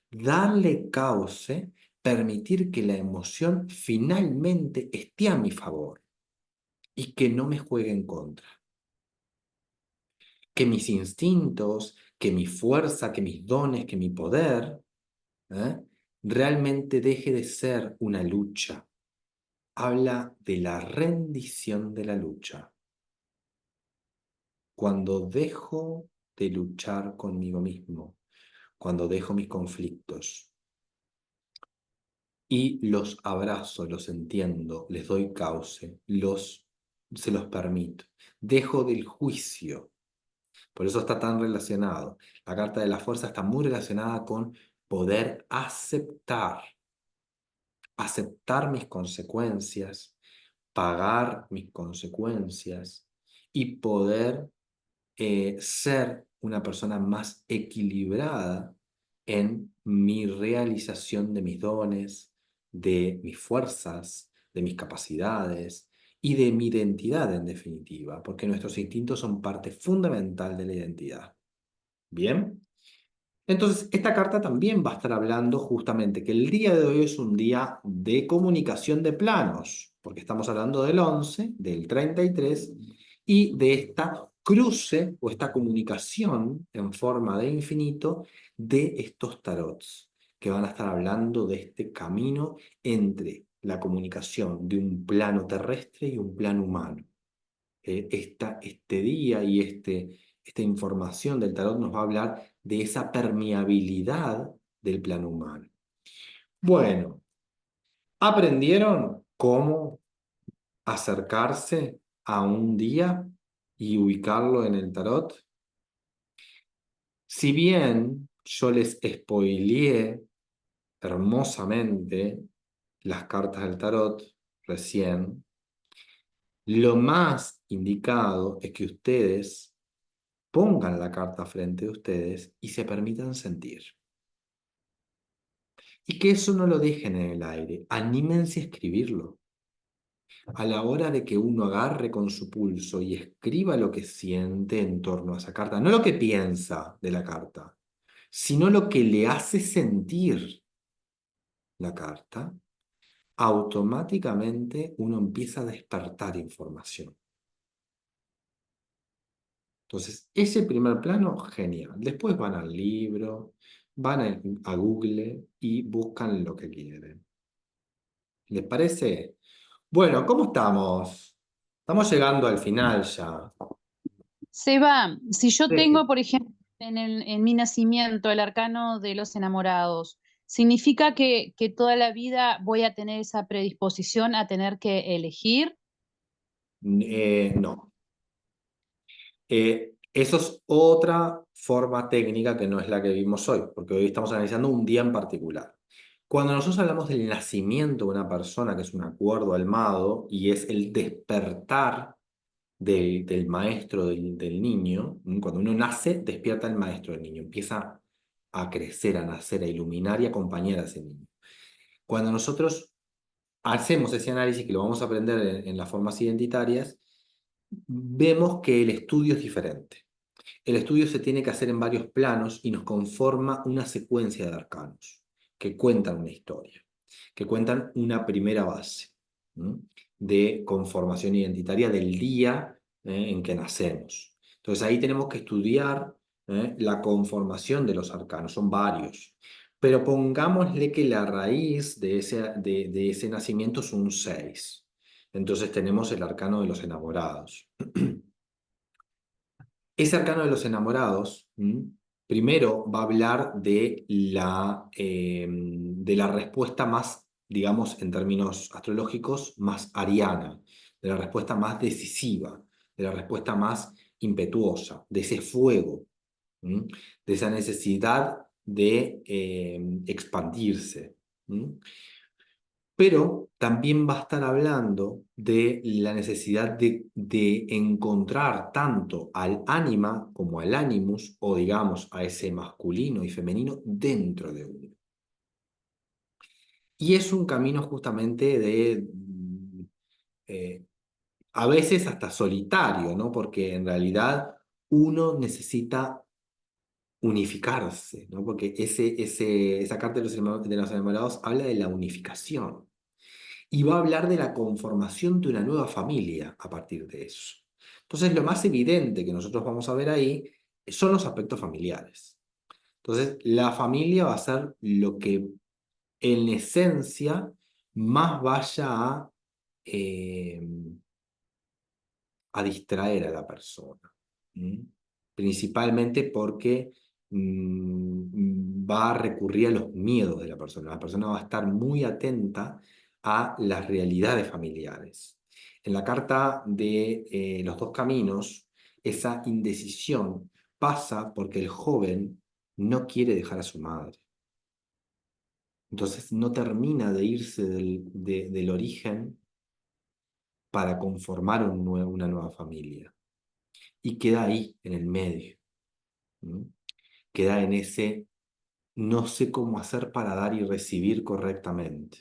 darle cauce, permitir que la emoción finalmente esté a mi favor y que no me juegue en contra, que mis instintos, que mi fuerza, que mis dones, que mi poder, ¿eh? realmente deje de ser una lucha. Habla de la rendición de la lucha. Cuando dejo de luchar conmigo mismo, cuando dejo mis conflictos y los abrazo, los entiendo, les doy cauce, se los permito. Dejo del juicio. Por eso está tan relacionado. La carta de la fuerza está muy relacionada con poder aceptar mis consecuencias, pagar mis consecuencias y poder ser una persona más equilibrada en mi realización de mis dones, de mis fuerzas, de mis capacidades y de mi identidad en definitiva, porque nuestros instintos son parte fundamental de la identidad. ¿Bien? Entonces, esta carta también va a estar hablando justamente que el día de hoy es un día de comunicación de planos, porque estamos hablando del 11, del 33 y de esta cruce o esta comunicación en forma de infinito de estos tarots, que van a estar hablando de este camino entre la comunicación de un plano terrestre y un plano humano. Este día y esta información del tarot nos va a hablar de esa permeabilidad del plano humano. Bueno, ¿aprendieron cómo acercarse a un día y ubicarlo en el tarot? Si bien yo les spoileé hermosamente las cartas del tarot recién, lo más indicado es que ustedes pongan la carta frente a ustedes y se permitan sentir. Y que eso no lo dejen en el aire, anímense a escribirlo. A la hora de que uno agarre con su pulso y escriba lo que siente en torno a esa carta, no lo que piensa de la carta, sino lo que le hace sentir la carta, automáticamente uno empieza a despertar información. Entonces, ese primer plano, genial. Después van al libro, van a Google y buscan lo que quieren. ¿Les parece? Bueno, ¿cómo estamos? Estamos llegando al final ya. Seba, si yo Sí. tengo, por ejemplo, en mi nacimiento el arcano de los enamorados, ¿significa que toda la vida voy a tener esa predisposición a tener que elegir? No. Eso es otra forma técnica que no es la que vimos hoy, porque hoy estamos analizando un día en particular. Cuando nosotros hablamos del nacimiento de una persona, que es un acuerdo almado, y es el despertar del maestro del niño, cuando uno nace, despierta el maestro del niño, empieza a crecer, a nacer, a iluminar y acompañar a ese niño. Cuando nosotros hacemos ese análisis, que lo vamos a aprender en las formas identitarias, vemos que el estudio es diferente. El estudio se tiene que hacer en varios planos y nos conforma una secuencia de arcanos que cuentan una historia, que cuentan una primera base, ¿no? de conformación identitaria del día en que nacemos. Entonces ahí tenemos que estudiar la conformación de los arcanos, son varios. pero pongámosle que la raíz de ese nacimiento es un 6. Entonces tenemos el arcano de los enamorados. Ese arcano de los enamorados, primero va a hablar de la respuesta más, digamos, en términos astrológicos, más ariana, de la respuesta más decisiva, de la respuesta más impetuosa, de ese fuego, ¿m? De esa necesidad de expandirse. Pero también va a estar hablando de la necesidad de encontrar tanto al ánima como al animus, o digamos a ese masculino y femenino dentro de uno. Y es un camino justamente a veces hasta solitario, ¿no? Porque en realidad uno necesita unificarse, ¿no? Porque esa carta de los enamorados habla de la unificación. Y va a hablar de la conformación de una nueva familia a partir de eso. Entonces, lo más evidente que nosotros vamos a ver ahí son los aspectos familiares. Entonces, la familia va a ser lo que en esencia más vaya eh, a distraer a la persona. ¿Mm? Principalmente porque va a recurrir a los miedos de la persona. La persona va a estar muy atenta a las realidades familiares. En la carta de los dos caminos, esa indecisión pasa porque el joven no quiere dejar a su madre. Entonces no termina de irse del origen para conformar una nueva familia. Y queda ahí, en el medio. ¿M? Queda en ese no sé cómo hacer para dar y recibir correctamente.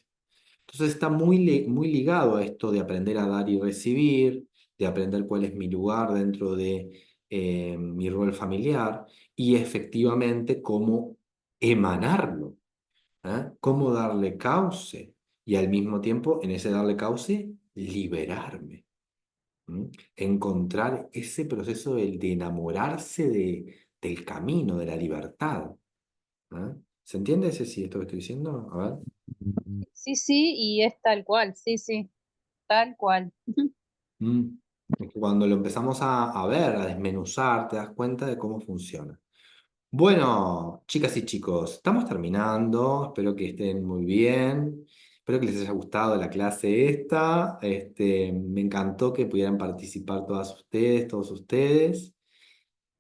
Entonces está muy ligado a esto de aprender a dar y recibir, de aprender cuál es mi lugar dentro de mi rol familiar y efectivamente cómo emanarlo, cómo darle cauce y al mismo tiempo en ese darle cauce liberarme. Encontrar ese proceso de enamorarse del camino, de la libertad. ¿Se entiende ese sí, esto que estoy diciendo? A ver. Sí, sí, y es tal cual, sí, sí, tal cual. Mm. Es que cuando lo empezamos a ver, a desmenuzar, te das cuenta de cómo funciona. Bueno, chicas y chicos, estamos terminando. Espero que estén muy bien. Espero que les haya gustado la clase esta. Me encantó que pudieran participar todas ustedes, todos ustedes.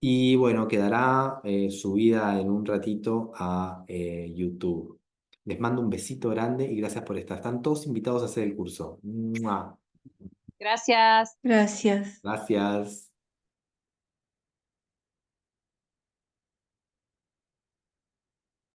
Y bueno, quedará subida en un ratito a YouTube. Les mando un besito grande y gracias por estar. Están todos invitados a hacer el curso. ¡Mua! Gracias. Gracias. Gracias.